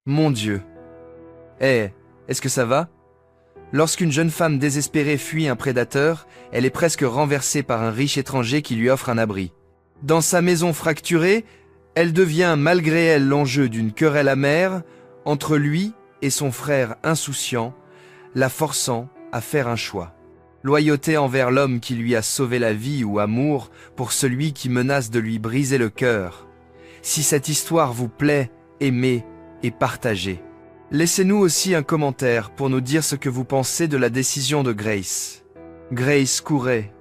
Mon Dieu. Eh, est-ce que ça va? Lorsqu'une jeune femme désespérée fuit un prédateur, elle est presque renversée par un riche étranger qui lui offre un abri. Dans sa maison fracturée, elle devient malgré elle l'enjeu d'une querelle amère entre lui et son frère insouciant, la forçant à faire un choix. Loyauté envers l'homme qui lui a sauvé la vie ou amour pour celui qui menace de lui briser le cœur. Si cette histoire vous plaît, aimez et partagez. Laissez-nous aussi un commentaire pour nous dire ce que vous pensez de la décision de Grace. Grace courait.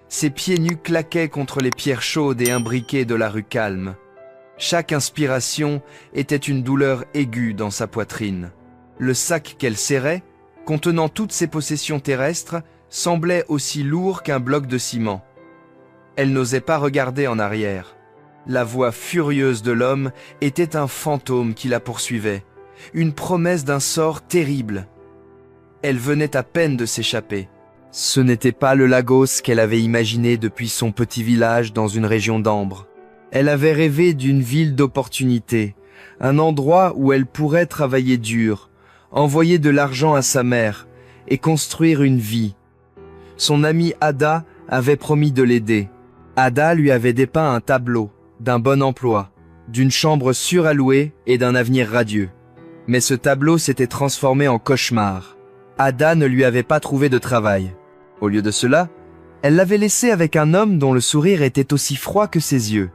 Ses pieds nus claquaient contre les pierres chaudes et imbriquées de la rue calme. Chaque inspiration était une douleur aiguë dans sa poitrine. Le sac qu'elle serrait, contenant toutes ses possessions terrestres, semblait aussi lourd qu'un bloc de ciment. Elle n'osait pas regarder en arrière. La voix furieuse de l'homme était un fantôme qui la poursuivait, une promesse d'un sort terrible. Elle venait à peine de s'échapper. Ce n'était pas le Lagos qu'elle avait imaginé depuis son petit village dans une région d'ambre. Elle avait rêvé d'une ville d'opportunités, un endroit où elle pourrait travailler dur, envoyer de l'argent à sa mère et construire une vie. Son amie Ada avait promis de l'aider. Ada lui avait dépeint un tableau d'un bon emploi, d'une chambre surallouée et d'un avenir radieux. Mais ce tableau s'était transformé en cauchemar. Ada ne lui avait pas trouvé de travail. Au lieu de cela, elle l'avait laissé avec un homme dont le sourire était aussi froid que ses yeux.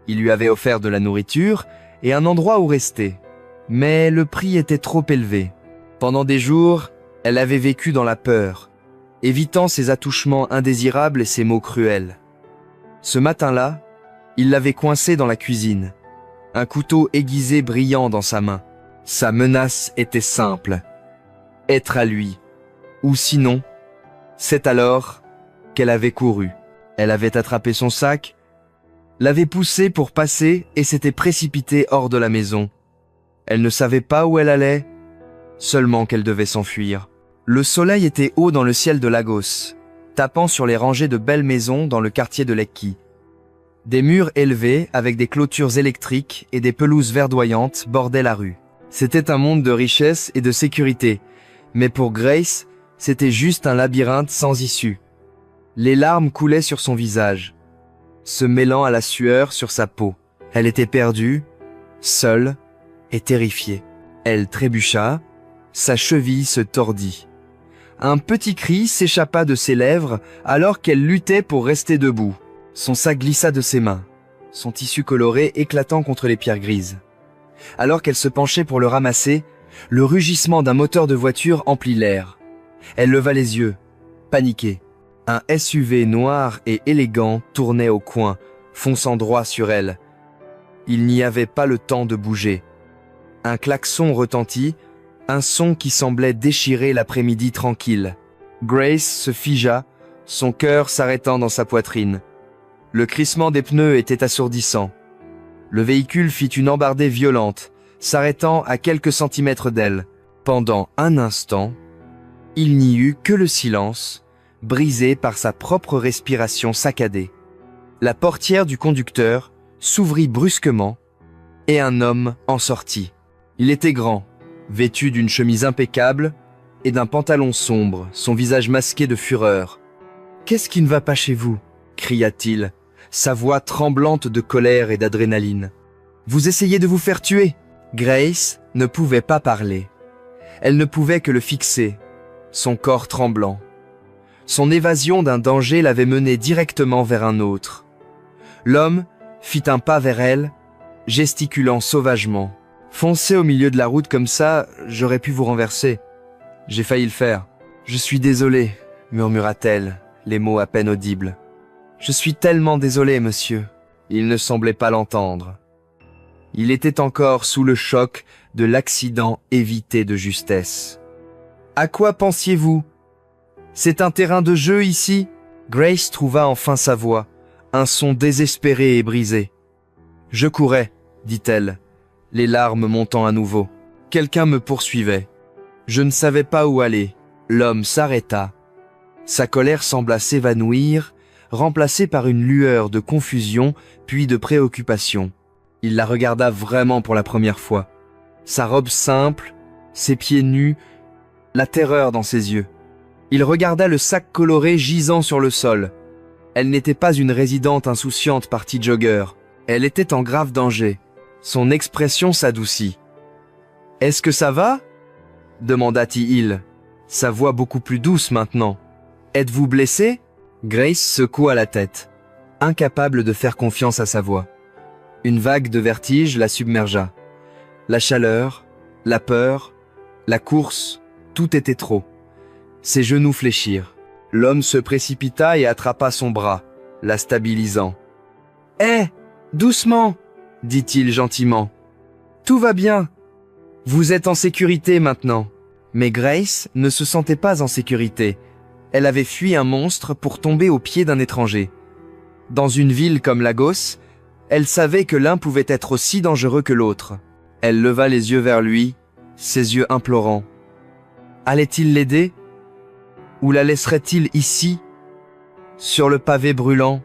Il lui avait offert de la nourriture et un endroit où rester. Mais le prix était trop élevé. Pendant des jours, elle avait vécu dans la peur, évitant ses attouchements indésirables et ses mots cruels. Ce matin-là, il l'avait coincée dans la cuisine, un couteau aiguisé brillant dans sa main. Sa menace était simple, être à lui, ou sinon, c'est alors qu'elle avait couru. Elle avait attrapé son sac, l'avait poussé pour passer et s'était précipitée hors de la maison. Elle ne savait pas où elle allait, seulement qu'elle devait s'enfuir. Le soleil était haut dans le ciel de Lagos, tapant sur les rangées de belles maisons dans le quartier de Lekki. Des murs élevés avec des clôtures électriques et des pelouses verdoyantes bordaient la rue. C'était un monde de richesse et de sécurité, mais pour Grace, c'était juste un labyrinthe sans issue. Les larmes coulaient sur son visage, se mêlant à la sueur sur sa peau. Elle était perdue, seule et terrifiée. Elle trébucha, sa cheville se tordit. Un petit cri s'échappa de ses lèvres alors qu'elle luttait pour rester debout. Son sac glissa de ses mains, son tissu coloré éclatant contre les pierres grises. Alors qu'elle se penchait pour le ramasser, le rugissement d'un moteur de voiture emplit l'air. Elle leva les yeux, paniquée. Un SUV noir et élégant tournait au coin, fonçant droit sur elle. Il n'y avait pas le temps de bouger. Un klaxon retentit, un son qui semblait déchirer l'après-midi tranquille. Grace se figea, son cœur s'arrêtant dans sa poitrine. Le crissement des pneus était assourdissant. Le véhicule fit une embardée violente, s'arrêtant à quelques centimètres d'elle. Pendant un instant, il n'y eut que le silence, brisé par sa propre respiration saccadée. La portière du conducteur s'ouvrit brusquement et un homme en sortit. Il était grand, vêtu d'une chemise impeccable et d'un pantalon sombre, son visage masqué de fureur. « Qu'est-ce qui ne va pas chez vous ?» cria-t-il, sa voix tremblante de colère et d'adrénaline. « Vous essayez de vous faire tuer !» Grace ne pouvait pas parler. Elle ne pouvait que le fixer, son corps tremblant. Son évasion d'un danger l'avait menée directement vers un autre. L'homme fit un pas vers elle, gesticulant sauvagement. « Foncez au milieu de la route comme ça, j'aurais pu vous renverser. J'ai failli le faire. »« Je suis désolée, murmura-t-elle, les mots à peine audibles. « Je suis tellement désolée, monsieur. » Il ne semblait pas l'entendre. Il était encore sous le choc de l'accident évité de justesse. « À quoi pensiez-vous ? C'est un terrain de jeu ici ?» Grace trouva enfin sa voix, un son désespéré et brisé. « Je courais, dit-elle, les larmes montant à nouveau. Quelqu'un me poursuivait. Je ne savais pas où aller. L'homme s'arrêta. Sa colère sembla s'évanouir, remplacée par une lueur de confusion puis de préoccupation. Il la regarda vraiment pour la première fois. Sa robe simple, ses pieds nus, la terreur dans ses yeux. Il regarda le sac coloré gisant sur le sol. Elle n'était pas une résidente insouciante partie jogger. Elle était en grave danger. Son expression s'adoucit. « Est-ce que ça va ?» demanda-t-il, sa voix beaucoup plus douce maintenant. « Êtes-vous blessé ?» Grace secoua la tête, incapable de faire confiance à sa voix. Une vague de vertige la submergea. La chaleur, la peur, la course, tout était trop. Ses genoux fléchirent. L'homme se précipita et attrapa son bras, la stabilisant. « Hé, doucement !» dit-il gentiment. « Tout va bien. Vous êtes en sécurité maintenant. » Mais Grace ne se sentait pas en sécurité. Elle avait fui un monstre pour tomber aux pieds d'un étranger. Dans une ville comme Lagos, elle savait que l'un pouvait être aussi dangereux que l'autre. Elle leva les yeux vers lui, ses yeux implorants. Allait-il l'aider ? Ou la laisserait-il ici, sur le pavé brûlant,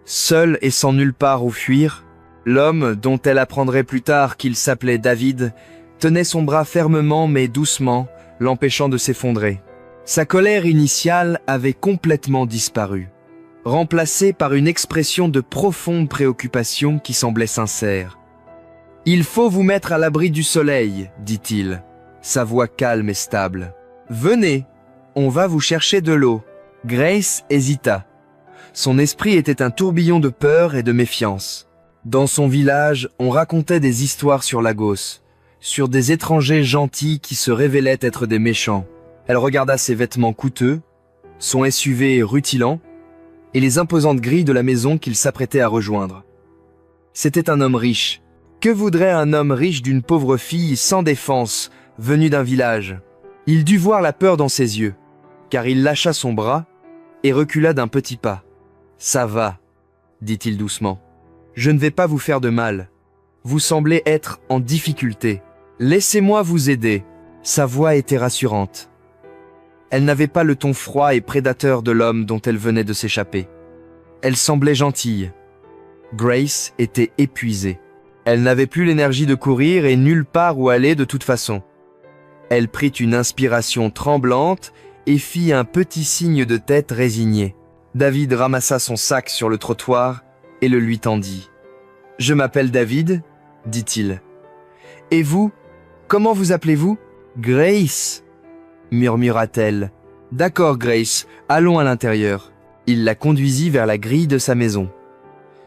seul et sans nulle part où fuir? L'homme, dont elle apprendrait plus tard qu'il s'appelait David, tenait son bras fermement mais doucement, l'empêchant de s'effondrer. Sa colère initiale avait complètement disparu, remplacée par une expression de profonde préoccupation qui semblait sincère. « Il faut vous mettre à l'abri du soleil, dit-il, sa voix calme et stable. « Venez, on va vous chercher de l'eau. » Grace hésita. Son esprit était un tourbillon de peur et de méfiance. Dans son village, on racontait des histoires sur Lagos, sur des étrangers gentils qui se révélaient être des méchants. Elle regarda ses vêtements coûteux, son SUV rutilant, et les imposantes grilles de la maison qu'il s'apprêtait à rejoindre. C'était un homme riche. Que voudrait un homme riche d'une pauvre fille sans défense, venue d'un village? Il dut voir la peur dans ses yeux, car il lâcha son bras et recula d'un petit pas. « Ça va, » dit-il doucement. « Je ne vais pas vous faire de mal. Vous semblez être en difficulté. Laissez-moi vous aider. » Sa voix était rassurante. Elle n'avait pas le ton froid et prédateur de l'homme dont elle venait de s'échapper. Elle semblait gentille. Grace était épuisée. Elle n'avait plus l'énergie de courir et nulle part où aller de toute façon. Elle prit une inspiration tremblante et fit un petit signe de tête résigné. David ramassa son sac sur le trottoir et le lui tendit. « Je m'appelle David, » dit-il. « Et vous, comment vous appelez-vous ?»« Grace, » murmura-t-elle. « D'accord, Grace, allons à l'intérieur. » Il la conduisit vers la grille de sa maison.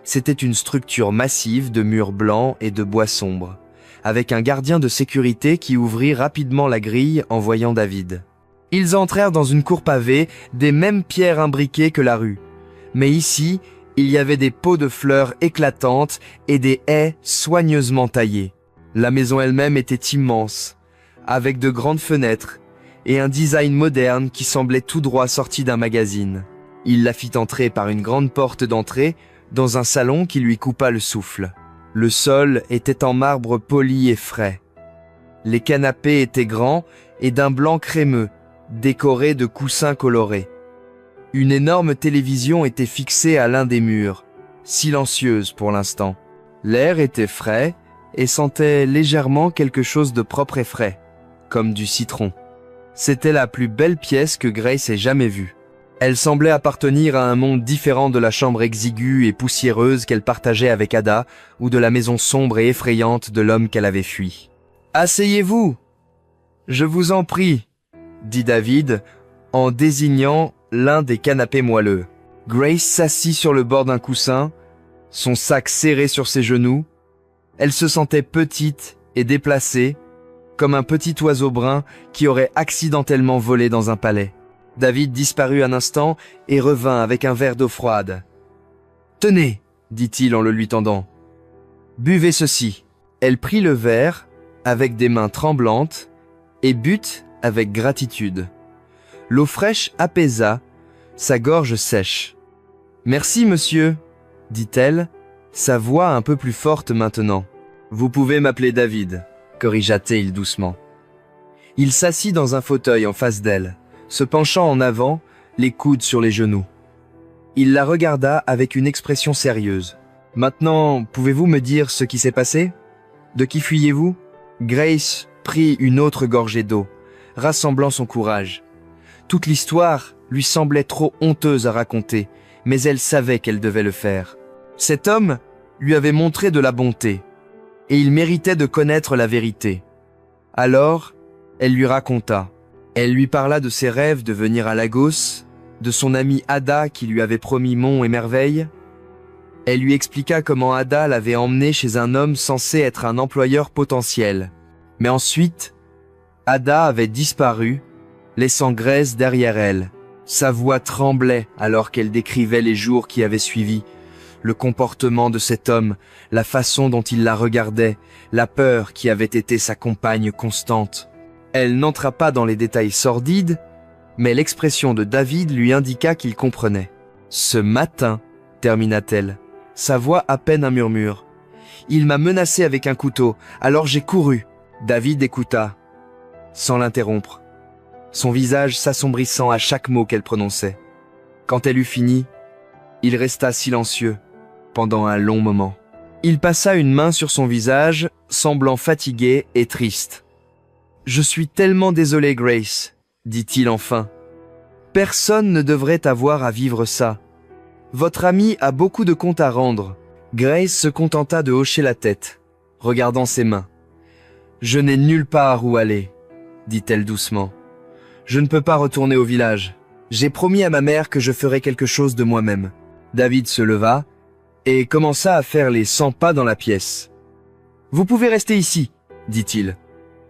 C'était une structure massive de murs blancs et de bois sombre, avec un gardien de sécurité qui ouvrit rapidement la grille en voyant David. Ils entrèrent dans une cour pavée, des mêmes pierres imbriquées que la rue. Mais ici, il y avait des pots de fleurs éclatantes et des haies soigneusement taillées. La maison elle-même était immense, avec de grandes fenêtres et un design moderne qui semblait tout droit sorti d'un magazine. Il la fit entrer par une grande porte d'entrée dans un salon qui lui coupa le souffle. Le sol était en marbre poli et frais. Les canapés étaient grands et d'un blanc crémeux, décorés de coussins colorés. Une énorme télévision était fixée à l'un des murs, silencieuse pour l'instant. L'air était frais et sentait légèrement quelque chose de propre et frais, comme du citron. C'était la plus belle pièce que Grace ait jamais vue. Elle semblait appartenir à un monde différent de la chambre exiguë et poussiéreuse qu'elle partageait avec Ada ou de la maison sombre et effrayante de l'homme qu'elle avait fui. « Asseyez-vous, je vous en prie, » dit David en désignant l'un des canapés moelleux. Grace s'assit sur le bord d'un coussin, son sac serré sur ses genoux. Elle se sentait petite et déplacée, comme un petit oiseau brun qui aurait accidentellement volé dans un palais. David disparut un instant et revint avec un verre d'eau froide. « Tenez, » dit-il en le lui tendant. « Buvez ceci. » Elle prit le verre avec des mains tremblantes et but avec gratitude. L'eau fraîche apaisa sa gorge sèche. « Merci, monsieur, » dit-elle, sa voix un peu plus forte maintenant. « Vous pouvez m'appeler David, » corrigea-t-il doucement. Il s'assit dans un fauteuil en face d'elle, se penchant en avant, les coudes sur les genoux. Il la regarda avec une expression sérieuse. « Maintenant, pouvez-vous me dire ce qui s'est passé? De qui fuyez-vous » Grace prit une autre gorgée d'eau, rassemblant son courage. Toute l'histoire lui semblait trop honteuse à raconter, mais elle savait qu'elle devait le faire. Cet homme lui avait montré de la bonté, et il méritait de connaître la vérité. Alors, elle lui raconta. Elle lui parla de ses rêves de venir à Lagos, de son amie Ada qui lui avait promis monts et merveilles. Elle lui expliqua comment Ada l'avait emmenée chez un homme censé être un employeur potentiel. Mais ensuite, Ada avait disparu, laissant Grace derrière elle. Sa voix tremblait alors qu'elle décrivait les jours qui avaient suivi, le comportement de cet homme, la façon dont il la regardait, la peur qui avait été sa compagne constante. Elle n'entra pas dans les détails sordides, mais l'expression de David lui indiqua qu'il comprenait. « Ce matin, termina-t-elle, sa voix à peine un murmure. Il m'a menacé avec un couteau, alors j'ai couru. » David écouta, sans l'interrompre, son visage s'assombrissant à chaque mot qu'elle prononçait. Quand elle eut fini, il resta silencieux pendant un long moment. Il passa une main sur son visage, semblant fatigué et triste. « Je suis tellement désolé, Grace, » dit-il enfin. « Personne ne devrait avoir à vivre ça. Votre ami a beaucoup de comptes à rendre. » Grace se contenta de hocher la tête, regardant ses mains. « Je n'ai nulle part où aller, » dit-elle doucement. « Je ne peux pas retourner au village. J'ai promis à ma mère que je ferais quelque chose de moi-même. » David se leva et commença à faire les 100 pas dans la pièce. « Vous pouvez rester ici, » dit-il,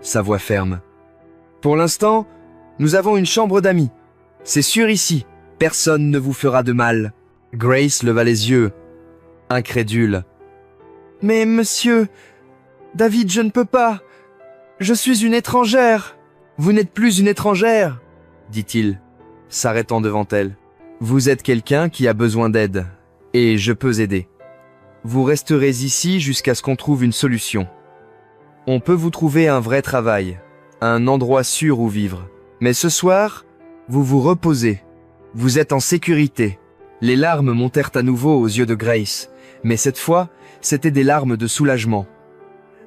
sa voix ferme. « Pour l'instant, nous avons une chambre d'amis. C'est sûr ici, personne ne vous fera de mal. » Grace leva les yeux, incrédule. « Mais monsieur, David, je ne peux pas. Je suis une étrangère. »« Vous n'êtes plus une étrangère, » dit-il, s'arrêtant devant elle. « Vous êtes quelqu'un qui a besoin d'aide, et je peux aider. Vous resterez ici jusqu'à ce qu'on trouve une solution. On peut vous trouver un vrai travail, un endroit sûr où vivre. Mais ce soir, vous vous reposez. Vous êtes en sécurité. » Les larmes montèrent à nouveau aux yeux de Grace, mais cette fois, c'étaient des larmes de soulagement.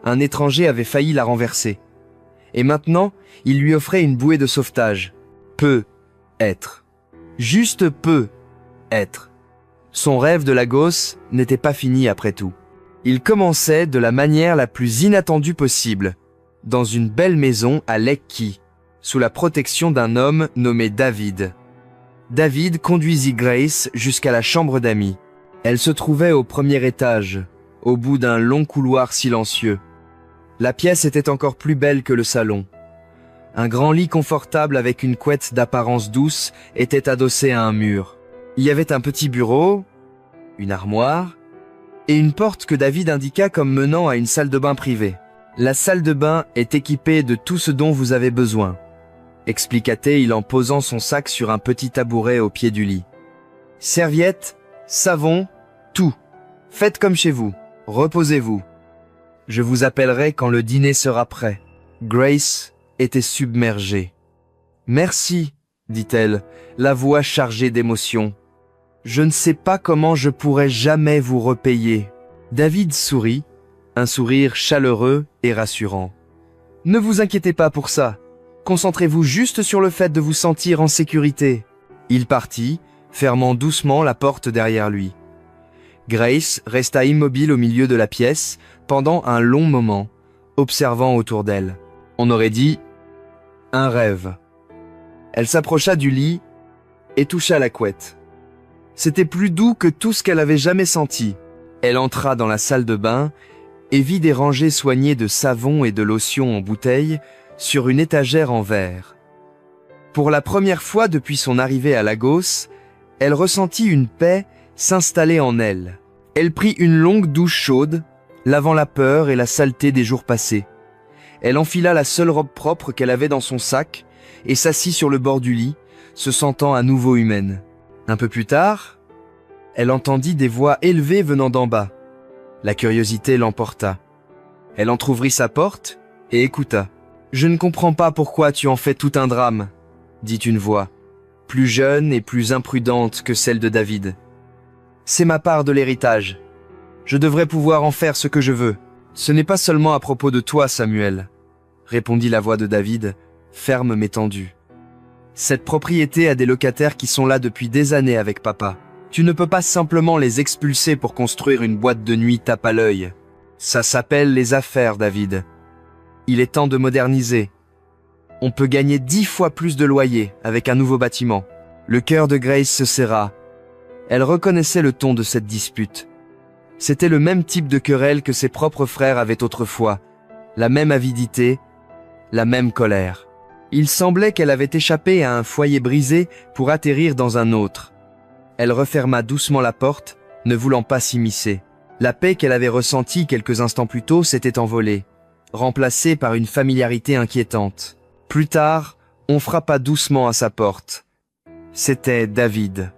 Un étranger avait failli la renverser. Et maintenant, il lui offrait une bouée de sauvetage. Peut être. Juste peut être. Son rêve de Lagos n'était pas fini après tout. Il commençait de la manière la plus inattendue possible, dans une belle maison à Lekki, sous la protection d'un homme nommé David. David conduisit Grace jusqu'à la chambre d'amis. Elle se trouvait au premier étage, au bout d'un long couloir silencieux. La pièce était encore plus belle que le salon. Un grand lit confortable avec une couette d'apparence douce était adossé à un mur. Il y avait un petit bureau, une armoire et une porte que David indiqua comme menant à une salle de bain privée. La salle de bain est équipée de tout ce dont vous avez besoin, expliqua-t-il en posant son sac sur un petit tabouret au pied du lit. Serviettes, savon, tout. Faites comme chez vous. Reposez-vous. Je vous appellerai quand le dîner sera prêt. Grace était submergée. Merci, dit-elle, la voix chargée d'émotion. Je ne sais pas comment je pourrai jamais vous repayer. David sourit, un sourire chaleureux et rassurant. Ne vous inquiétez pas pour ça. Concentrez-vous juste sur le fait de vous sentir en sécurité. Il partit, fermant doucement la porte derrière lui. Grace resta immobile au milieu de la pièce pendant un long moment, observant autour d'elle. On aurait dit un rêve. Elle s'approcha du lit et toucha la couette. C'était plus doux que tout ce qu'elle avait jamais senti. Elle entra dans la salle de bain et vit des rangées soignées de savon et de lotion en bouteille sur une étagère en verre. Pour la première fois depuis son arrivée à Lagos, elle ressentit une paix s'installer en elle. Elle prit une longue douche chaude, lavant la peur et la saleté des jours passés. Elle enfila la seule robe propre qu'elle avait dans son sac et s'assit sur le bord du lit, se sentant à nouveau humaine. Un peu plus tard, elle entendit des voix élevées venant d'en bas. La curiosité l'emporta. Elle entr'ouvrit sa porte et écouta. « Je ne comprends pas pourquoi tu en fais tout un drame », dit une voix, plus jeune et plus imprudente que celle de David. « C'est ma part de l'héritage. Je devrais pouvoir en faire ce que je veux. Ce n'est pas seulement à propos de toi, Samuel, répondit la voix de David, ferme mais tendue. Cette propriété a des locataires qui sont là depuis des années avec papa. Tu ne peux pas simplement les expulser pour construire une boîte de nuit tape à l'œil. Ça s'appelle les affaires, David. Il est temps de moderniser. On peut gagner 10 fois plus de loyer avec un nouveau bâtiment. Le cœur de Grace se serra. Elle reconnaissait le ton de cette dispute. C'était le même type de querelle que ses propres frères avaient autrefois. La même avidité, la même colère. Il semblait qu'elle avait échappé à un foyer brisé pour atterrir dans un autre. Elle referma doucement la porte, ne voulant pas s'immiscer. La paix qu'elle avait ressentie quelques instants plus tôt s'était envolée, remplacée par une familiarité inquiétante. Plus tard, on frappa doucement à sa porte. C'était David.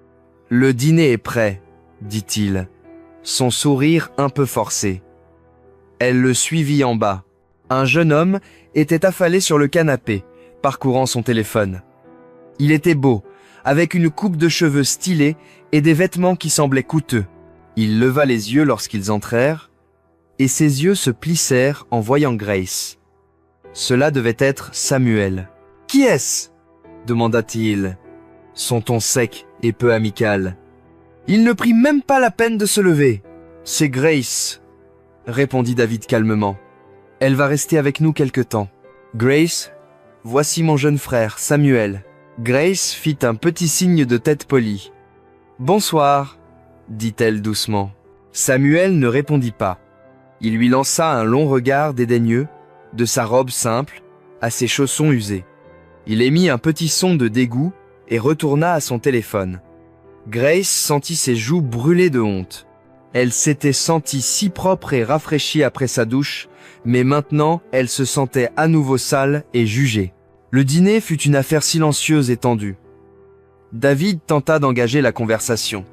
« Le dîner est prêt, dit-il, son sourire un peu forcé. Elle le suivit en bas. Un jeune homme était affalé sur le canapé, parcourant son téléphone. Il était beau, avec une coupe de cheveux stylée et des vêtements qui semblaient coûteux. Il leva les yeux lorsqu'ils entrèrent, et ses yeux se plissèrent en voyant Grace. Cela devait être Samuel. « Qui est-ce » demanda-t-il, son ton sec et peu amical. Il ne prit même pas la peine de se lever. « C'est Grace », répondit David calmement. « Elle va rester avec nous quelque temps. »« Grace, voici mon jeune frère, Samuel. » Grace fit un petit signe de tête polie. « Bonsoir », dit-elle doucement. Samuel ne répondit pas. Il lui lança un long regard dédaigneux, de sa robe simple à ses chaussons usés. Il émit un petit son de dégoût et retourna à son téléphone. Grace sentit ses joues brûler de honte. Elle s'était sentie si propre et rafraîchie après sa douche, mais maintenant elle se sentait à nouveau sale et jugée. Le dîner fut une affaire silencieuse et tendue. David tenta d'engager la conversation.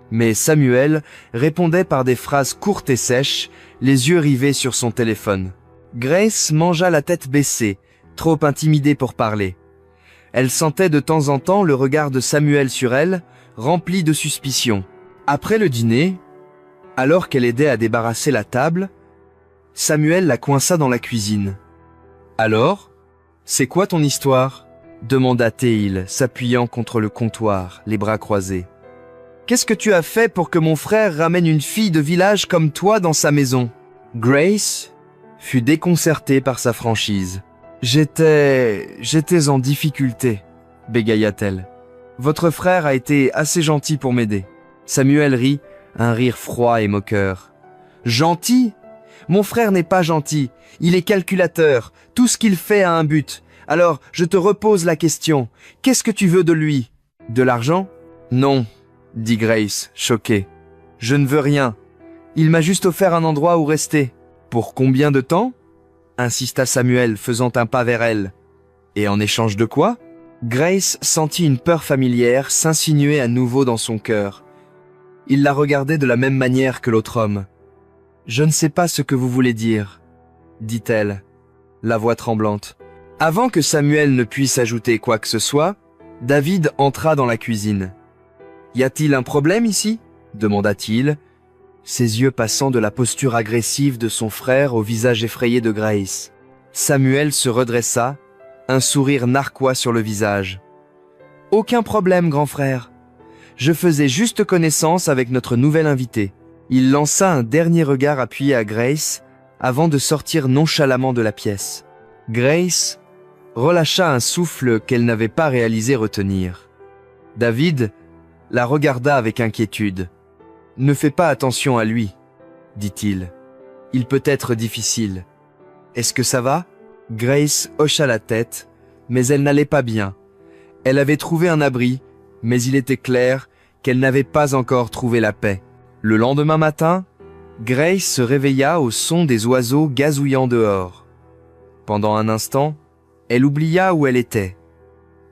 Mais Samuel répondait par des phrases courtes et sèches, les yeux rivés sur son téléphone. Grace mangea la tête baissée, trop intimidée pour parler. Elle sentait de temps en temps le regard de Samuel sur elle, rempli de suspicion. Après le dîner, alors qu'elle aidait à débarrasser la table, Samuel la coinça dans la cuisine. « Alors, c'est quoi ton histoire ?» demanda-t-il, s'appuyant contre le comptoir, les bras croisés. « Qu'est-ce que tu as fait pour que mon frère ramène une fille de village comme toi dans sa maison ?» Grace fut déconcertée par sa franchise. « J'étais en difficulté, bégaya-t-elle. Votre frère a été assez gentil pour m'aider. » Samuel rit, un rire froid et moqueur. « Gentil ? Mon frère n'est pas gentil. Il est calculateur. Tout ce qu'il fait a un but. Alors, je te repose la question. Qu'est-ce que tu veux de lui ? De l'argent ? Non, dit Grace, choquée. Je ne veux rien. Il m'a juste offert un endroit où rester. Pour combien de temps ? Insista Samuel, faisant un pas vers elle. Et en échange de quoi ? Grace sentit une peur familière s'insinuer à nouveau dans son cœur. Il la regardait de la même manière que l'autre homme. « Je ne sais pas ce que vous voulez dire, » dit-elle, la voix tremblante. Avant que Samuel ne puisse ajouter quoi que ce soit, David entra dans la cuisine. « Y a-t-il un problème ici ?» demanda-t-il, ses yeux passant de la posture agressive de son frère au visage effrayé de Grace. Samuel se redressa, un sourire narquois sur le visage. « Aucun problème, grand frère. Je faisais juste connaissance avec notre nouvel invité. » Il lança un dernier regard appuyé à Grace avant de sortir nonchalamment de la pièce. Grace relâcha un souffle qu'elle n'avait pas réalisé retenir. David la regarda avec inquiétude. « Ne fais pas attention à lui, » dit-il. « Il peut être difficile. »« Est-ce que ça va ?» Grace hocha la tête, mais elle n'allait pas bien. Elle avait trouvé un abri, mais il était clair qu'elle n'avait pas encore trouvé la paix. Le lendemain matin, Grace se réveilla au son des oiseaux gazouillant dehors. Pendant un instant, elle oublia où elle était.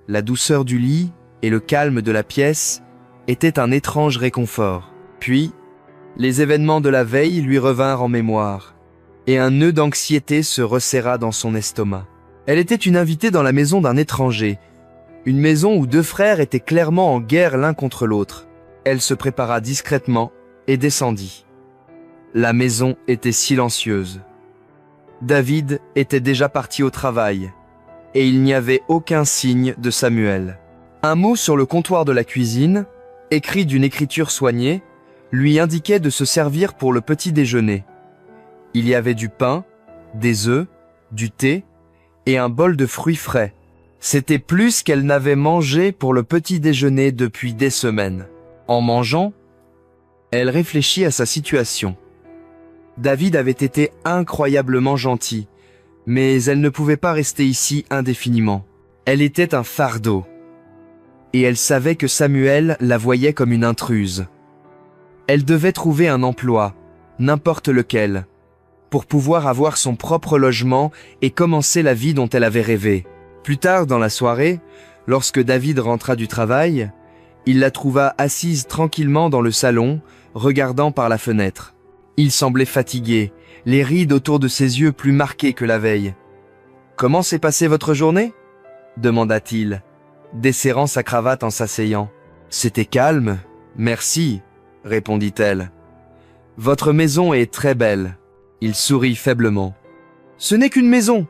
La douceur du lit et le calme de la pièce étaient un étrange réconfort. Puis, les événements de la veille lui revinrent en mémoire, et un nœud d'anxiété se resserra dans son estomac. Elle était une invitée dans la maison d'un étranger, une maison où deux frères étaient clairement en guerre l'un contre l'autre. Elle se prépara discrètement et descendit. La maison était silencieuse. David était déjà parti au travail, et il n'y avait aucun signe de Samuel. Un mot sur le comptoir de la cuisine, écrit d'une écriture soignée, lui indiquait de se servir pour le petit déjeuner. Il y avait du pain, des œufs, du thé et un bol de fruits frais. C'était plus qu'elle n'avait mangé pour le petit déjeuner depuis des semaines. En mangeant, elle réfléchit à sa situation. David avait été incroyablement gentil, mais elle ne pouvait pas rester ici indéfiniment. Elle était un fardeau. Et elle savait que Samuel la voyait comme une intruse. Elle devait trouver un emploi, n'importe lequel, pour pouvoir avoir son propre logement et commencer la vie dont elle avait rêvé. Plus tard dans la soirée, lorsque David rentra du travail, il la trouva assise tranquillement dans le salon, regardant par la fenêtre. Il semblait fatigué, les rides autour de ses yeux plus marquées que la veille. « Comment s'est passée votre journée ?» demanda-t-il, desserrant sa cravate en s'asseyant. « C'était calme, merci, » répondit-elle. « Votre maison est très belle. » Il sourit faiblement. « Ce n'est qu'une maison.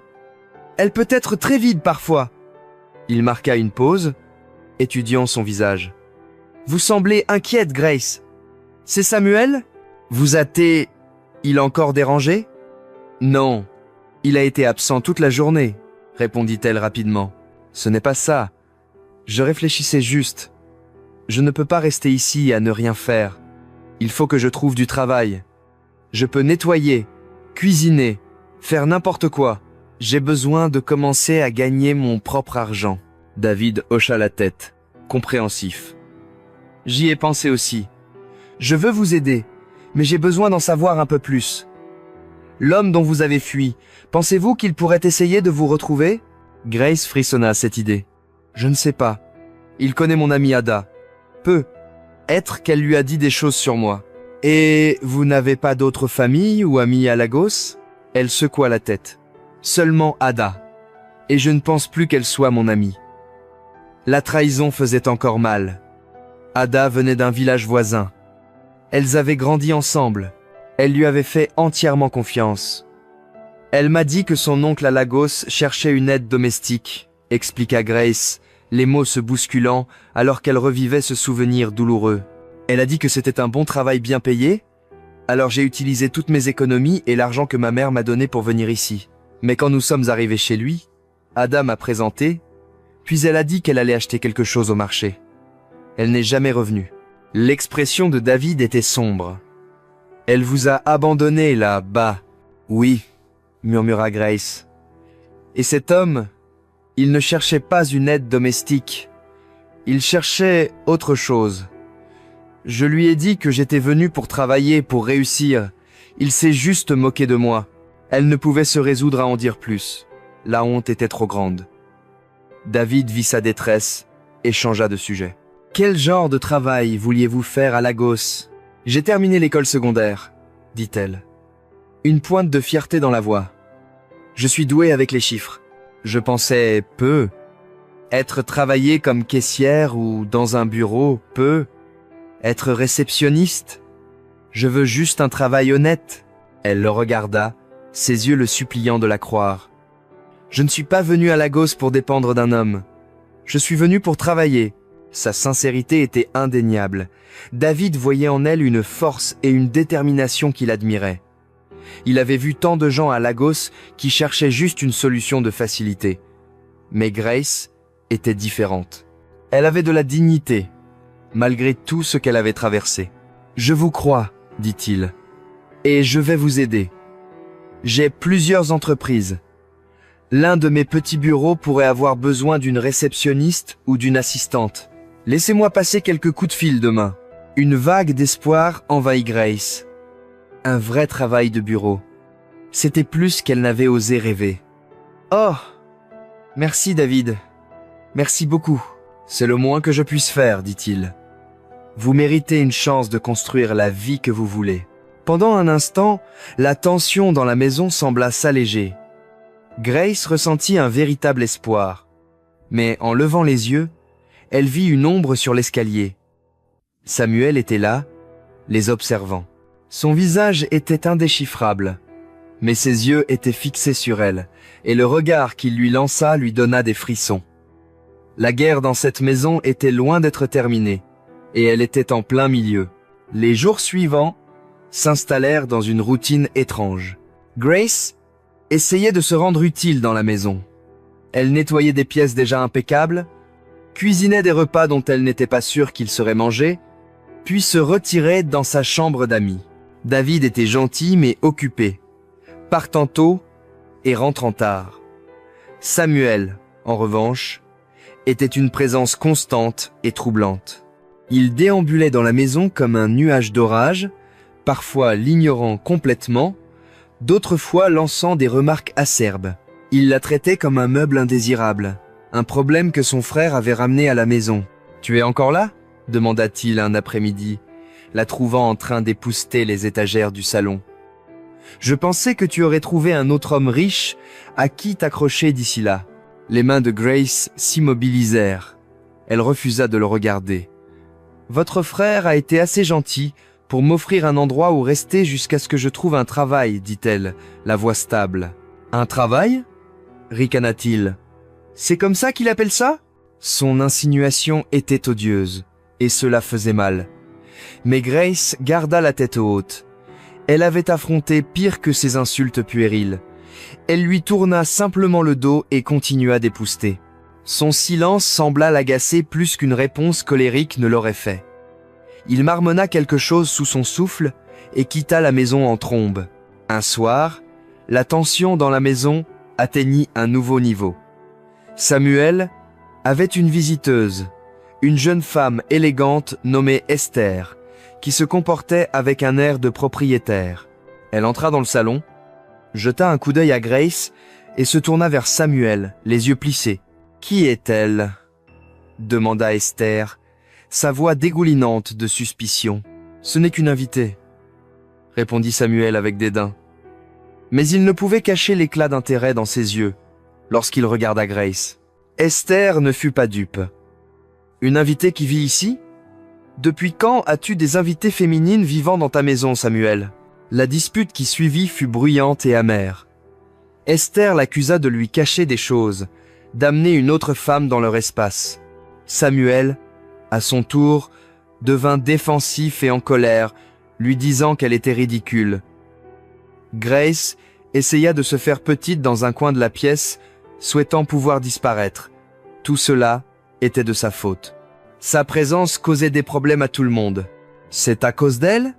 Elle peut être très vide parfois. » Il marqua une pause, étudiant son visage. « Vous semblez inquiète, Grace. C'est Samuel ? Vous a-t-il encore dérangé ? » « Non, il a été absent toute la journée, » répondit-elle rapidement. « Ce n'est pas ça. Je réfléchissais juste. Je ne peux pas rester ici à ne rien faire. Il faut que je trouve du travail. Je peux nettoyer, cuisiner, faire n'importe quoi. J'ai besoin de commencer à gagner mon propre argent. » David hocha la tête, compréhensif. « J'y ai pensé aussi. Je veux vous aider, mais j'ai besoin d'en savoir un peu plus. L'homme dont vous avez fui, pensez-vous qu'il pourrait essayer de vous retrouver ?» Grace frissonna à cette idée. « Je ne sais pas. Il connaît mon amie Ada. Peut-être qu'elle lui a dit des choses sur moi. Et vous n'avez pas d'autre famille ou amis à Lagos ?» Elle secoua la tête. « Seulement Ada. Et je ne pense plus qu'elle soit mon amie. » La trahison faisait encore mal. Ada venait d'un village voisin. Elles avaient grandi ensemble. Elle lui avait fait entièrement confiance. Elle m'a dit que son oncle à Lagos cherchait une aide domestique, expliqua Grace, les mots se bousculant alors qu'elle revivait ce souvenir douloureux. Elle a dit que c'était un bon travail bien payé, alors j'ai utilisé toutes mes économies et l'argent que ma mère m'a donné pour venir ici. Mais quand nous sommes arrivés chez lui, Ada m'a présenté, puis elle a dit qu'elle allait acheter quelque chose au marché. Elle n'est jamais revenue. L'expression de David était sombre. « Elle vous a abandonné là-bas. »« Oui, » murmura Grace. « Et cet homme, il ne cherchait pas une aide domestique. Il cherchait autre chose. Je lui ai dit que j'étais venu pour travailler, pour réussir. Il s'est juste moqué de moi. » Elle ne pouvait se résoudre à en dire plus. La honte était trop grande. David vit sa détresse et changea de sujet. « Quel genre de travail vouliez-vous faire à Lagos ? » « J'ai terminé l'école secondaire, » dit-elle. Une pointe de fierté dans la voix. « Je suis douée avec les chiffres. Je pensais peu. Être travailler comme caissière ou dans un bureau, peu. Être réceptionniste. Je veux juste un travail honnête. » Elle le regarda, ses yeux le suppliant de la croire. « Je ne suis pas venue à Lagos pour dépendre d'un homme. Je suis venue pour travailler. » Sa sincérité était indéniable. David voyait en elle une force et une détermination qu'il admirait. Il avait vu tant de gens à Lagos qui cherchaient juste une solution de facilité. Mais Grace était différente. Elle avait de la dignité, malgré tout ce qu'elle avait traversé. « Je vous crois, » dit-il, « et je vais vous aider. J'ai plusieurs entreprises. L'un de mes petits bureaux pourrait avoir besoin d'une réceptionniste ou d'une assistante. Laissez-moi passer quelques coups de fil demain. » Une vague d'espoir envahit Grace. Un vrai travail de bureau. C'était plus qu'elle n'avait osé rêver. « Oh, merci David. Merci beaucoup. C'est le moins que je puisse faire, dit-il. Vous méritez une chance de construire la vie que vous voulez. » Pendant un instant, la tension dans la maison sembla s'alléger. Grace ressentit un véritable espoir. Mais en levant les yeux, elle vit une ombre sur l'escalier. Samuel était là, les observant. Son visage était indéchiffrable, mais ses yeux étaient fixés sur elle, et le regard qu'il lui lança lui donna des frissons. La guerre dans cette maison était loin d'être terminée, et elle était en plein milieu. Les jours suivants s'installèrent dans une routine étrange. Grace essayait de se rendre utile dans la maison. Elle nettoyait des pièces déjà impeccables, cuisinait des repas dont elle n'était pas sûre qu'ils seraient mangés, puis se retirait dans sa chambre d'amis. David était gentil mais occupé, partant tôt et rentrant tard. Samuel, en revanche, était une présence constante et troublante. Il déambulait dans la maison comme un nuage d'orage, parfois l'ignorant complètement, d'autres fois lançant des remarques acerbes. Il la traitait comme un meuble indésirable, un problème que son frère avait ramené à la maison. « Tu es encore là ?» demanda-t-il un après-midi, la trouvant en train d'épousseter les étagères du salon. « Je pensais que tu aurais trouvé un autre homme riche à qui t'accrocher d'ici là. » Les mains de Grace s'immobilisèrent. Elle refusa de le regarder. « Votre frère a été assez gentil pour m'offrir un endroit où rester jusqu'à ce que je trouve un travail, dit-elle, la voix stable. « Un travail ?» ricana-t-il. « C'est comme ça qu'il appelle ça ?» Son insinuation était odieuse, et cela faisait mal. Mais Grace garda la tête haute. Elle avait affronté pire que ces insultes puériles. Elle lui tourna simplement le dos et continua d'épousseter. Son silence sembla l'agacer plus qu'une réponse colérique ne l'aurait fait. Il marmonna quelque chose sous son souffle et quitta la maison en trombe. Un soir, la tension dans la maison atteignit un nouveau niveau. Samuel avait une visiteuse, une jeune femme élégante nommée Esther, qui se comportait avec un air de propriétaire. Elle entra dans le salon, jeta un coup d'œil à Grace et se tourna vers Samuel, les yeux plissés. « Qui est-elle » demanda Esther, sa voix dégoulinante de suspicion. « Ce n'est qu'une invitée » répondit Samuel avec dédain. Mais il ne pouvait cacher l'éclat d'intérêt dans ses yeux lorsqu'il regarda Grace. Esther ne fut pas dupe. « Une invitée qui vit ici ? Depuis quand as-tu des invitées féminines vivant dans ta maison, Samuel ?» La dispute qui suivit fut bruyante et amère. Esther l'accusa de lui cacher des choses, d'amener une autre femme dans leur espace. Samuel, à son tour, devint défensif et en colère, lui disant qu'elle était ridicule. Grace essaya de se faire petite dans un coin de la pièce, souhaitant pouvoir disparaître. Tout cela était de sa faute. Sa présence causait des problèmes à tout le monde. « C'est à cause d'elle ?»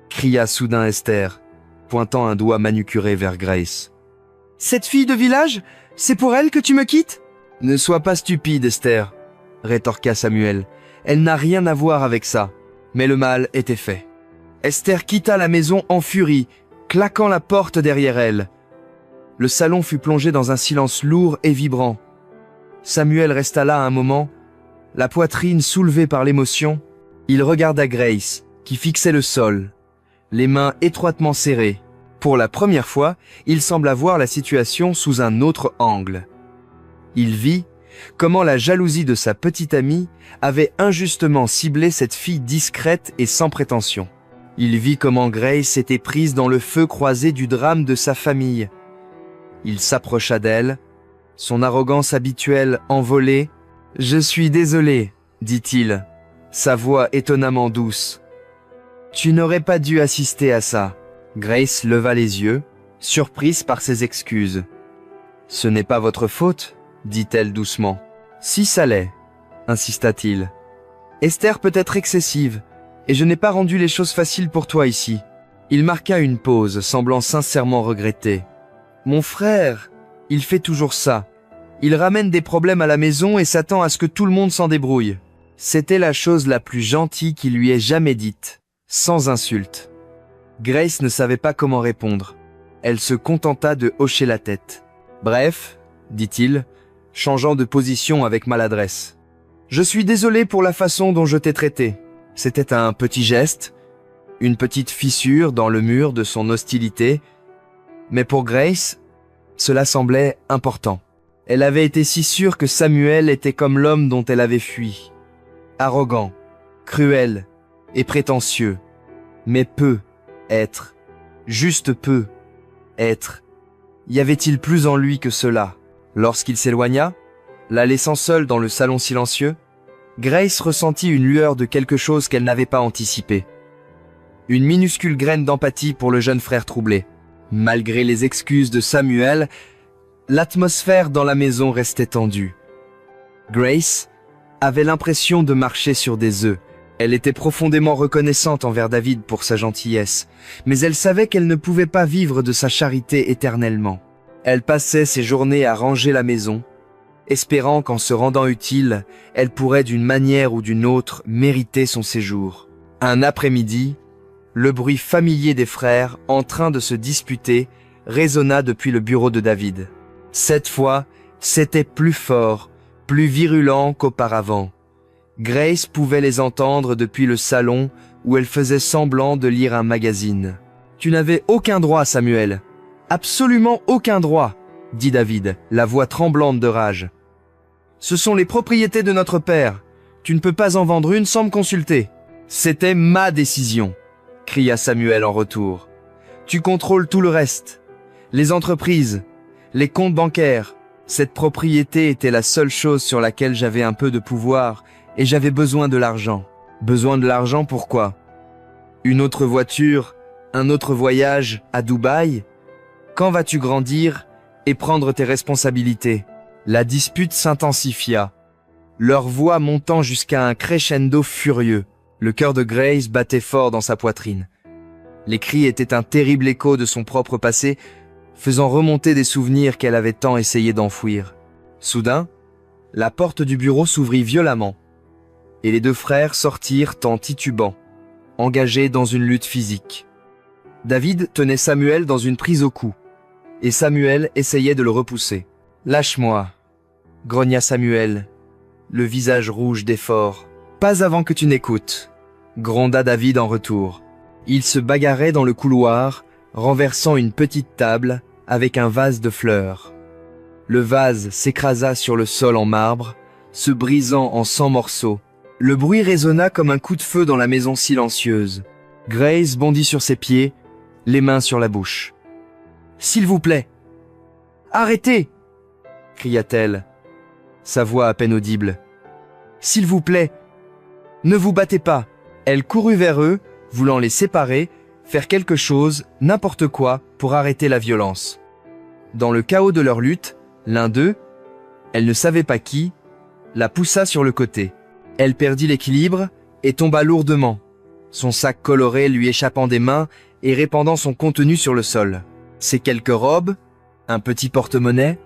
cria soudain Esther, pointant un doigt manucuré vers Grace. « Cette fille de village, c'est pour elle que tu me quittes ?» « Ne sois pas stupide, Esther, » rétorqua Samuel. « Elle n'a rien à voir avec ça. » Mais le mal était fait. Esther quitta la maison en furie, claquant la porte derrière elle. Le salon fut plongé dans un silence lourd et vibrant. Samuel resta là un moment, la poitrine soulevée par l'émotion. Il regarda Grace, qui fixait le sol, les mains étroitement serrées. Pour la première fois, il sembla voir la situation sous un autre angle. Il vit comment la jalousie de sa petite amie avait injustement ciblé cette fille discrète et sans prétention. Il vit comment Grace était prise dans le feu croisé du drame de sa famille. Il s'approcha d'elle, son arrogance habituelle envolée. « Je suis désolé, » dit-il, sa voix étonnamment douce. « Tu n'aurais pas dû assister à ça. » Grace leva les yeux, surprise par ses excuses. « Ce n'est pas votre faute, » dit-elle doucement. « Si ça l'est, » insista-t-il. « Esther peut être excessive, et je n'ai pas rendu les choses faciles pour toi ici. » Il marqua une pause, semblant sincèrement regretter. « Mon frère, il fait toujours ça. Il ramène des problèmes à la maison et s'attend à ce que tout le monde s'en débrouille. » C'était la chose la plus gentille qu'il lui ait jamais dite, sans insulte. Grace ne savait pas comment répondre. Elle se contenta de hocher la tête. « Bref, » dit-il, changeant de position avec maladresse. « Je suis désolé pour la façon dont je t'ai traité. C'était un petit geste, une petite fissure dans le mur de son hostilité, mais pour Grace, cela semblait important. Elle avait été si sûre que Samuel était comme l'homme dont elle avait fui. Arrogant, cruel et prétentieux, mais peu Être. Juste peu. Être. Y avait-il plus en lui que cela? Lorsqu'il s'éloigna, la laissant seule dans le salon silencieux, Grace ressentit une lueur de quelque chose qu'elle n'avait pas anticipé. Une minuscule graine d'empathie pour le jeune frère troublé. Malgré les excuses de Samuel, l'atmosphère dans la maison restait tendue. Grace avait l'impression de marcher sur des œufs. Elle était profondément reconnaissante envers David pour sa gentillesse, mais elle savait qu'elle ne pouvait pas vivre de sa charité éternellement. Elle passait ses journées à ranger la maison, espérant qu'en se rendant utile, elle pourrait d'une manière ou d'une autre mériter son séjour. Un après-midi, le bruit familier des frères en train de se disputer résonna depuis le bureau de David. Cette fois, c'était plus fort, plus virulent qu'auparavant. Grace pouvait les entendre depuis le salon où elle faisait semblant de lire un magazine. « Tu n'avais aucun droit, Samuel. Absolument aucun droit, » dit David, la voix tremblante de rage. « Ce sont les propriétés de notre père. Tu ne peux pas en vendre une sans me consulter. »« C'était ma décision, » cria Samuel en retour. « Tu contrôles tout le reste. Les entreprises, les comptes bancaires. Cette propriété était la seule chose sur laquelle j'avais un peu de pouvoir et j'avais besoin de l'argent. » « Besoin de l'argent, pourquoi? Une autre voiture, un autre voyage à Dubaï? Quand vas-tu grandir et prendre tes responsabilités? » La dispute s'intensifia, leur voix montant jusqu'à un crescendo furieux. Le cœur de Grace battait fort dans sa poitrine. Les cris étaient un terrible écho de son propre passé, faisant remonter des souvenirs qu'elle avait tant essayé d'enfouir. Soudain, la porte du bureau s'ouvrit violemment, et les deux frères sortirent en titubant, engagés dans une lutte physique. David tenait Samuel dans une prise au cou, et Samuel essayait de le repousser. « Lâche-moi » grogna Samuel, le visage rouge d'effort. « Pas avant que tu n'écoutes » gronda David en retour. Il se bagarrait dans le couloir, renversant une petite table avec un vase de fleurs. Le vase s'écrasa sur le sol en marbre, se brisant en 100 morceaux. Le bruit résonna comme un coup de feu dans la maison silencieuse. Grace bondit sur ses pieds, les mains sur la bouche. « S'il vous plaît !»« Arrêtez !» cria-t-elle, sa voix à peine audible. « S'il vous plaît, ne vous battez pas !» Elle courut vers eux, voulant les séparer, faire quelque chose, n'importe quoi, pour arrêter la violence. Dans le chaos de leur lutte, l'un d'eux, elle ne savait pas qui, la poussa sur le côté. Elle perdit l'équilibre et tomba lourdement, son sac coloré lui échappant des mains et répandant son contenu sur le sol. Ses quelques robes, un petit porte-monnaie,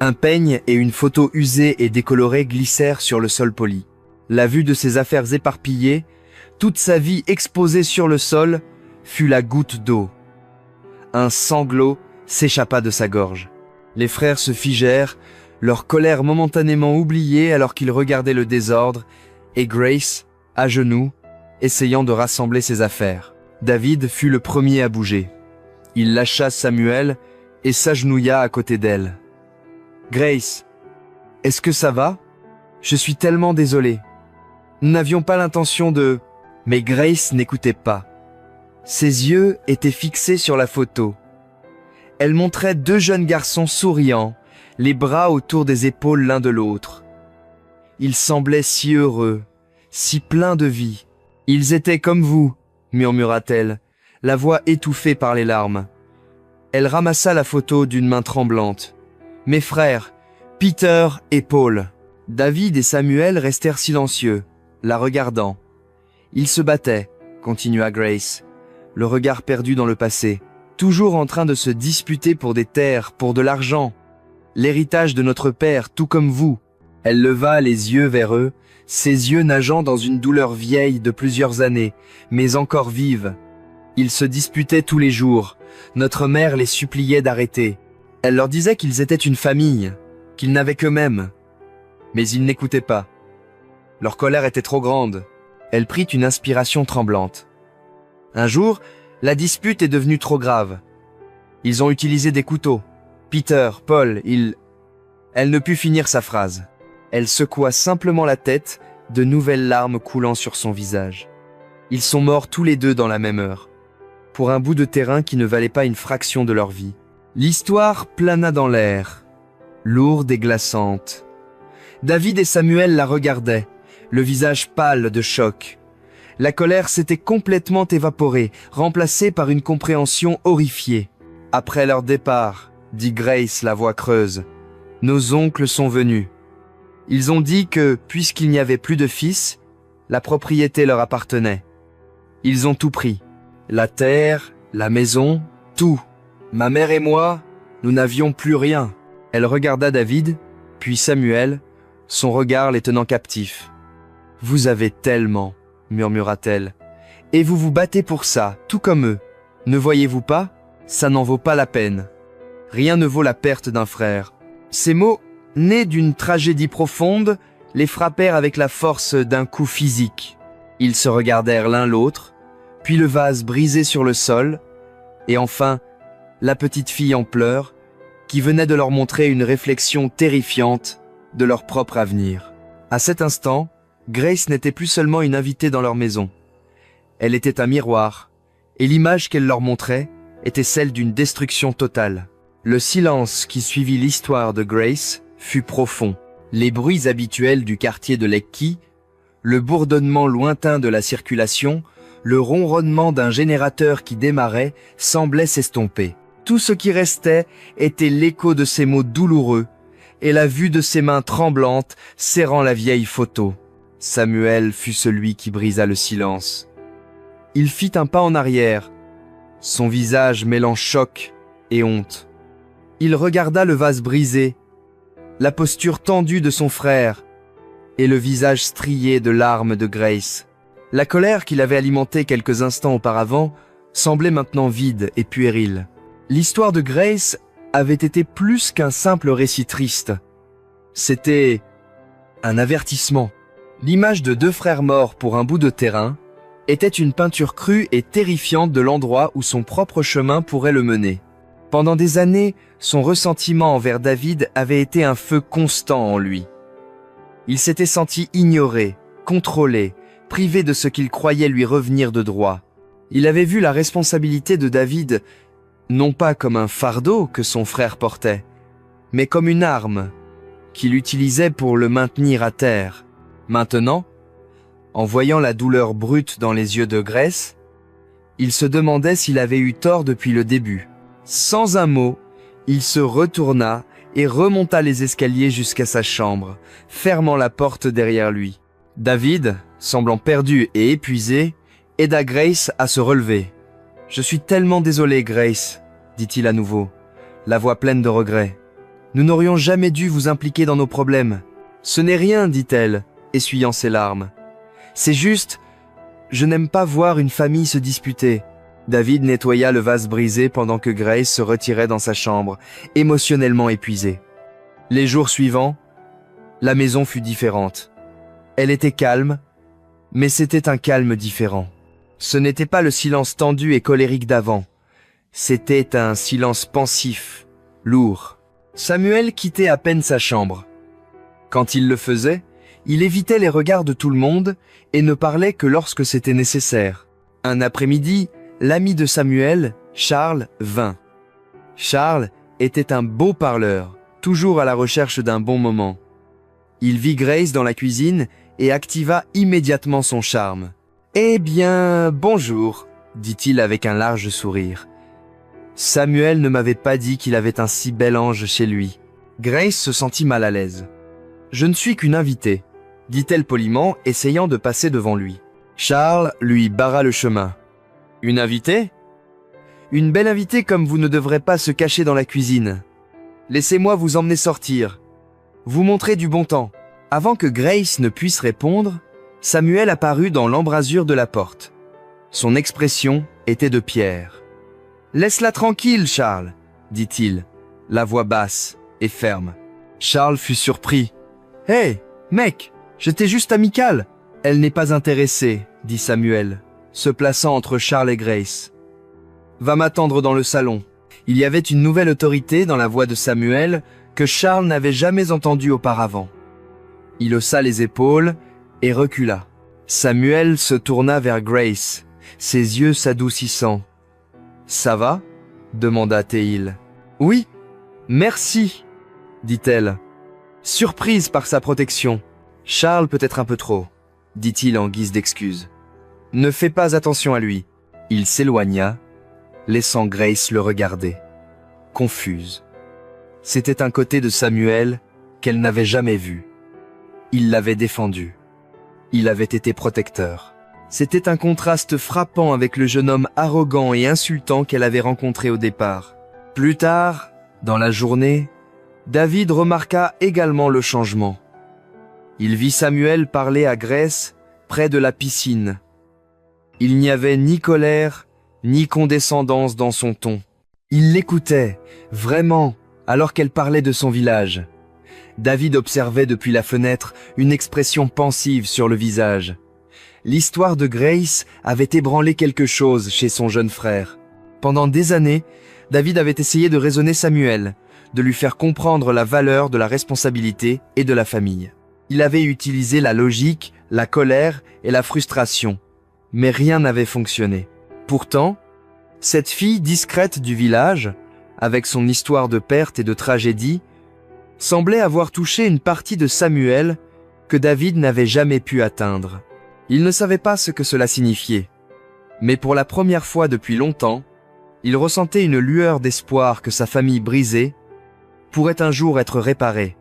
un peigne et une photo usée et décolorée glissèrent sur le sol poli. La vue de ses affaires éparpillées, toute sa vie exposée sur le sol, fut la goutte d'eau. Un sanglot s'échappa de sa gorge. Les frères se figèrent, leur colère momentanément oubliée alors qu'ils regardaient le désordre, et Grace, à genoux, essayant de rassembler ses affaires. David fut le premier à bouger. Il lâcha Samuel et s'agenouilla à côté d'elle. « Grace, est-ce que ça va? Je suis tellement désolé. Nous n'avions pas l'intention de... » Mais Grace n'écoutait pas. Ses yeux étaient fixés sur la photo. Elle montrait deux jeunes garçons souriants, les bras autour des épaules l'un de l'autre. Ils semblaient si heureux, si pleins de vie. « Ils étaient comme vous », murmura-t-elle, la voix étouffée par les larmes. Elle ramassa la photo d'une main tremblante. Mes frères, Peter et Paul. David et Samuel restèrent silencieux, la regardant. Ils se battaient, continua Grace, le regard perdu dans le passé, toujours en train de se disputer pour des terres, pour de l'argent. L'héritage de notre père, tout comme vous. Elle leva les yeux vers eux, ses yeux nageant dans une douleur vieille de plusieurs années, mais encore vive. Ils se disputaient tous les jours. Notre mère les suppliait d'arrêter. Elle leur disait qu'ils étaient une famille, qu'ils n'avaient qu'eux-mêmes. Mais ils n'écoutaient pas. Leur colère était trop grande. Elle prit une inspiration tremblante. Un jour, la dispute est devenue trop grave. Ils ont utilisé des couteaux. Peter, Paul, Elle ne put finir sa phrase. Elle secoua simplement la tête, de nouvelles larmes coulant sur son visage. Ils sont morts tous les deux dans la même heure. pour un bout de terrain qui ne valait pas une fraction de leur vie. L'histoire plana dans l'air, lourde et glaçante. David et Samuel la regardaient, le visage pâle de choc. La colère s'était complètement évaporée, remplacée par une compréhension horrifiée. « Après leur départ, dit Grace, la voix creuse, nos oncles sont venus. Ils ont dit que, puisqu'il n'y avait plus de fils, la propriété leur appartenait. Ils ont tout pris. La terre, la maison, tout. Ma mère et moi, nous n'avions plus rien. » Elle regarda David, puis Samuel, son regard les tenant captifs. « Vous avez tellement, murmura-t-elle, et vous vous battez pour ça, tout comme eux. Ne voyez-vous pas? Ça n'en vaut pas la peine. Rien ne vaut la perte d'un frère. » Ces mots, nés d'une tragédie profonde, les frappèrent avec la force d'un coup physique. Ils se regardèrent l'un l'autre, puis le vase brisé sur le sol, et enfin, la petite fille en pleurs, qui venait de leur montrer une réflexion terrifiante de leur propre avenir. À cet instant, Grace n'était plus seulement une invitée dans leur maison. Elle était un miroir, et l'image qu'elle leur montrait était celle d'une destruction totale. Le silence qui suivit l'histoire de Grace fut profond. Les bruits habituels du quartier de Lekki, le bourdonnement lointain de la circulation, le ronronnement d'un générateur qui démarrait semblaient s'estomper. Tout ce qui restait était l'écho de ces mots douloureux et la vue de ses mains tremblantes serrant la vieille photo. Samuel fut celui qui brisa le silence. Il fit un pas en arrière, son visage mêlant choc et honte. Il regarda le vase brisé, la posture tendue de son frère et le visage strié de larmes de Grace. La colère qu'il avait alimentée quelques instants auparavant semblait maintenant vide et puérile. L'histoire de Grace avait été plus qu'un simple récit triste. C'était un avertissement. L'image de deux frères morts pour un bout de terrain était une peinture crue et terrifiante de l'endroit où son propre chemin pourrait le mener. Pendant des années, son ressentiment envers David avait été un feu constant en lui. Il s'était senti ignoré, contrôlé, privé de ce qu'il croyait lui revenir de droit. Il avait vu la responsabilité de David non pas comme un fardeau que son frère portait, mais comme une arme qu'il utilisait pour le maintenir à terre. Maintenant, en voyant la douleur brute dans les yeux de Grace, il se demandait s'il avait eu tort depuis le début. Sans un mot, il se retourna et remonta les escaliers jusqu'à sa chambre, fermant la porte derrière lui. David, semblant perdu et épuisé, aida Grace à se relever. « Je suis tellement désolé, Grace, » dit-il à nouveau, la voix pleine de regret. « Nous n'aurions jamais dû vous impliquer dans nos problèmes. »« Ce n'est rien, » dit-elle, essuyant ses larmes. « C'est juste, je n'aime pas voir une famille se disputer. » David nettoya le vase brisé pendant que Grace se retirait dans sa chambre, émotionnellement épuisée. Les jours suivants, la maison fut différente. Elle était calme, mais c'était un calme différent. Ce n'était pas le silence tendu et colérique d'avant. C'était un silence pensif, lourd. Samuel quittait à peine sa chambre. Quand il le faisait, il évitait les regards de tout le monde et ne parlait que lorsque c'était nécessaire. Un après-midi, l'ami de Samuel, Charles, vint. Charles était un beau parleur, toujours à la recherche d'un bon moment. Il vit Grace dans la cuisine et activa immédiatement son charme. « Eh bien, bonjour, » dit-il avec un large sourire. Samuel ne m'avait pas dit qu'il avait un si bel ange chez lui. Grace se sentit mal à l'aise. « Je ne suis qu'une invitée, » dit-elle poliment, essayant de passer devant lui. Charles lui barra le chemin. « Une invitée ? Une belle invitée comme vous ne devrez pas se cacher dans la cuisine. Laissez-moi vous emmener sortir. Vous montrer du bon temps. » Avant que Grace ne puisse répondre, Samuel apparut dans l'embrasure de la porte. Son expression était de pierre. « Laisse-la tranquille, Charles, » dit-il, la voix basse et ferme. Charles fut surpris. « Hé, mec, j'étais juste amical. »« Elle n'est pas intéressée, » dit Samuel, se plaçant entre Charles et Grace. « Va m'attendre dans le salon. » Il y avait une nouvelle autorité dans la voix de Samuel que Charles n'avait jamais entendue auparavant. Il haussa les épaules et recula. Samuel se tourna vers Grace, ses yeux s'adoucissant. Ça va? Demanda Théil. Oui, merci, dit-elle, surprise par sa protection. Charles peut-être un peu trop, dit-il en guise d'excuse. Ne fais pas attention à lui. Il s'éloigna, laissant Grace le regarder, confuse. C'était un côté de Samuel qu'elle n'avait jamais vu. Il l'avait défendu. Il avait été protecteur. C'était un contraste frappant avec le jeune homme arrogant et insultant qu'elle avait rencontré au départ. Plus tard, dans la journée, David remarqua également le changement. Il vit Samuel parler à Grace près de la piscine. Il n'y avait ni colère, ni condescendance dans son ton. Il l'écoutait, vraiment, alors qu'elle parlait de son village. David observait depuis la fenêtre une expression pensive sur le visage. L'histoire de Grace avait ébranlé quelque chose chez son jeune frère. Pendant des années, David avait essayé de raisonner Samuel, de lui faire comprendre la valeur de la responsabilité et de la famille. Il avait utilisé la logique, la colère et la frustration, mais rien n'avait fonctionné. Pourtant, cette fille discrète du village, avec son histoire de perte et de tragédie, semblait avoir touché une partie de Samuel que David n'avait jamais pu atteindre. Il ne savait pas ce que cela signifiait, mais pour la première fois depuis longtemps, il ressentait une lueur d'espoir que sa famille brisée pourrait un jour être réparée.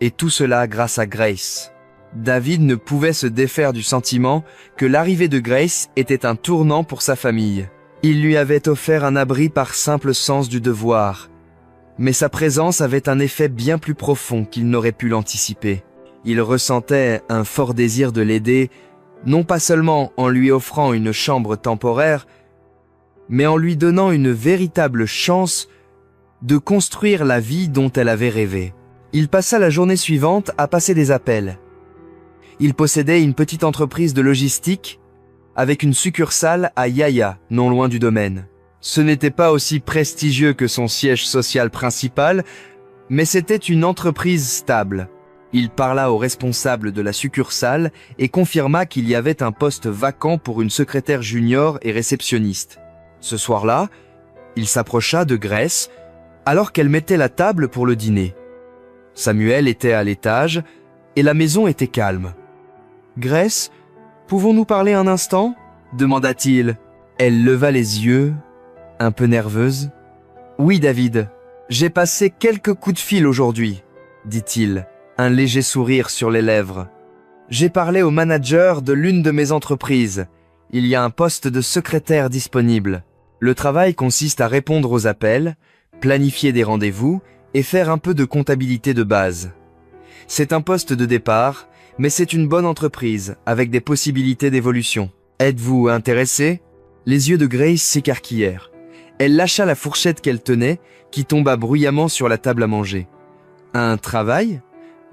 Et tout cela grâce à Grace. David ne pouvait se défaire du sentiment que l'arrivée de Grace était un tournant pour sa famille. Il lui avait offert un abri par simple sens du devoir, mais sa présence avait un effet bien plus profond qu'il n'aurait pu l'anticiper. Il ressentait un fort désir de l'aider, non pas seulement en lui offrant une chambre temporaire, mais en lui donnant une véritable chance de construire la vie dont elle avait rêvé. Il passa la journée suivante à passer des appels. Il possédait une petite entreprise de logistique avec une succursale à Yaya, non loin du domaine. Ce n'était pas aussi prestigieux que son siège social principal, mais c'était une entreprise stable. Il parla au responsable de la succursale et confirma qu'il y avait un poste vacant pour une secrétaire junior et réceptionniste. Ce soir-là, il s'approcha de Grace alors qu'elle mettait la table pour le dîner. Samuel était à l'étage et la maison était calme. « Grace, pouvons-nous parler un instant ?» demanda-t-il. Elle leva les yeux, un peu nerveuse. « Oui, David, j'ai passé quelques coups de fil aujourd'hui, » dit-il, un léger sourire sur les lèvres. « J'ai parlé au manager de l'une de mes entreprises. Il y a un poste de secrétaire disponible. Le travail consiste à répondre aux appels, planifier des rendez-vous et faire un peu de comptabilité de base. C'est un poste de départ, mais c'est une bonne entreprise avec des possibilités d'évolution. Êtes-vous intéressé ?» Les yeux de Grace s'écarquillèrent. Elle lâcha la fourchette qu'elle tenait, qui tomba bruyamment sur la table à manger. « Un travail ?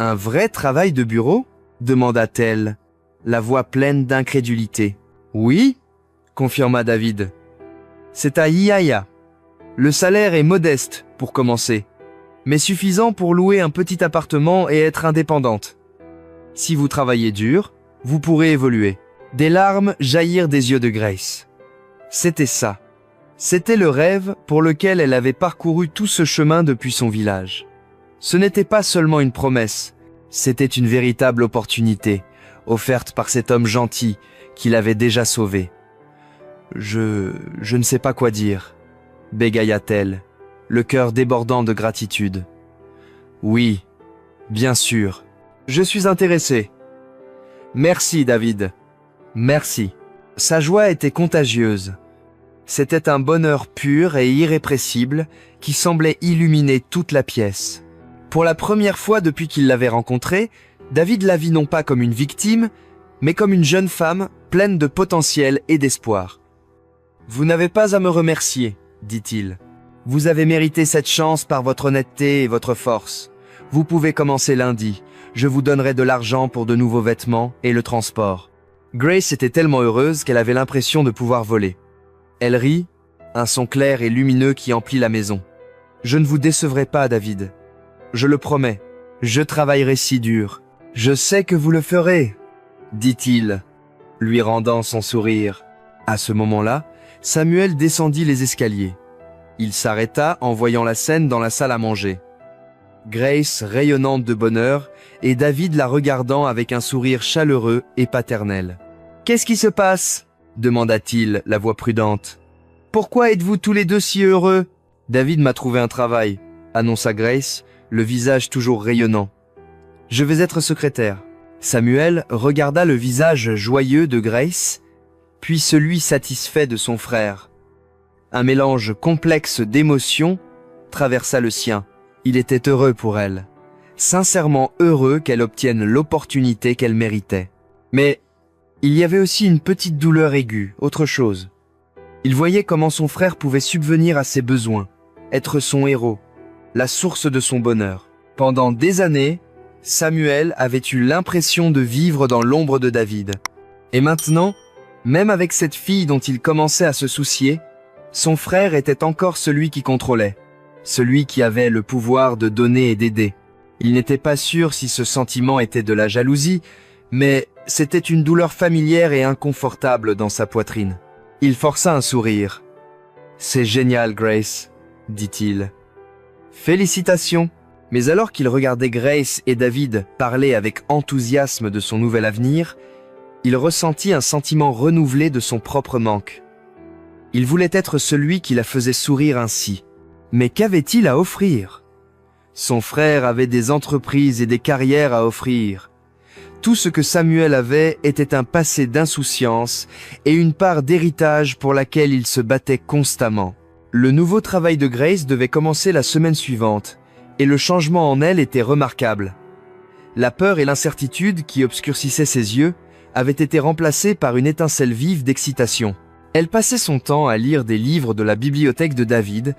Un vrai travail de bureau ?» demanda-t-elle, la voix pleine d'incrédulité. « Oui ?» confirma David. « C'est à Yaya. Le salaire est modeste pour commencer, mais suffisant pour louer un petit appartement et être indépendante. Si vous travaillez dur, vous pourrez évoluer. » Des larmes jaillirent des yeux de Grace. C'était ça. C'était le rêve pour lequel elle avait parcouru tout ce chemin depuis son village. Ce n'était pas seulement une promesse, c'était une véritable opportunité, offerte par cet homme gentil qui l'avait déjà sauvée. Je ne sais pas quoi dire, bégaya-t-elle, le cœur débordant de gratitude. Oui, bien sûr, je suis intéressé. Merci, David. Merci. Sa joie était contagieuse. C'était un bonheur pur et irrépressible qui semblait illuminer toute la pièce. Pour la première fois depuis qu'il l'avait rencontrée, David la vit non pas comme une victime, mais comme une jeune femme pleine de potentiel et d'espoir. « Vous n'avez pas à me remercier, » dit-il. « Vous avez mérité cette chance par votre honnêteté et votre force. Vous pouvez commencer lundi. Je vous donnerai de l'argent pour de nouveaux vêtements et le transport. » Grace était tellement heureuse qu'elle avait l'impression de pouvoir voler. Elle rit, un son clair et lumineux qui emplit la maison. « Je ne vous décevrai pas, David. Je le promets. Je travaillerai si dur. Je sais que vous le ferez, » dit-il, lui rendant son sourire. À ce moment-là, Samuel descendit les escaliers. Il s'arrêta en voyant la scène dans la salle à manger. Grace rayonnante de bonheur et David la regardant avec un sourire chaleureux et paternel. « Qu'est-ce qui se passe ?» demanda-t-il, la voix prudente. « Pourquoi êtes-vous tous les deux si heureux ?»« David m'a trouvé un travail, » annonça Grace, le visage toujours rayonnant. « Je vais être secrétaire. » Samuel regarda le visage joyeux de Grace, puis celui satisfait de son frère. Un mélange complexe d'émotions traversa le sien. Il était heureux pour elle, sincèrement heureux qu'elle obtienne l'opportunité qu'elle méritait. Mais il y avait aussi une petite douleur aiguë, autre chose. Il voyait comment son frère pouvait subvenir à ses besoins, être son héros, la source de son bonheur. Pendant des années, Samuel avait eu l'impression de vivre dans l'ombre de David. Et maintenant, même avec cette fille dont il commençait à se soucier, son frère était encore celui qui contrôlait, celui qui avait le pouvoir de donner et d'aider. Il n'était pas sûr si ce sentiment était de la jalousie, mais c'était une douleur familière et inconfortable dans sa poitrine. Il força un sourire. « C'est génial, Grace, » dit-il. « Félicitations !» Mais alors qu'il regardait Grace et David parler avec enthousiasme de son nouvel avenir, il ressentit un sentiment renouvelé de son propre manque. Il voulait être celui qui la faisait sourire ainsi. Mais qu'avait-il à offrir? Son frère avait des entreprises et des carrières à offrir. Tout ce que Samuel avait était un passé d'insouciance et une part d'héritage pour laquelle il se battait constamment. Le nouveau travail de Grace devait commencer la semaine suivante, et le changement en elle était remarquable. La peur et l'incertitude qui obscurcissaient ses yeux avaient été remplacées par une étincelle vive d'excitation. Elle passait son temps à lire des livres de la bibliothèque de David,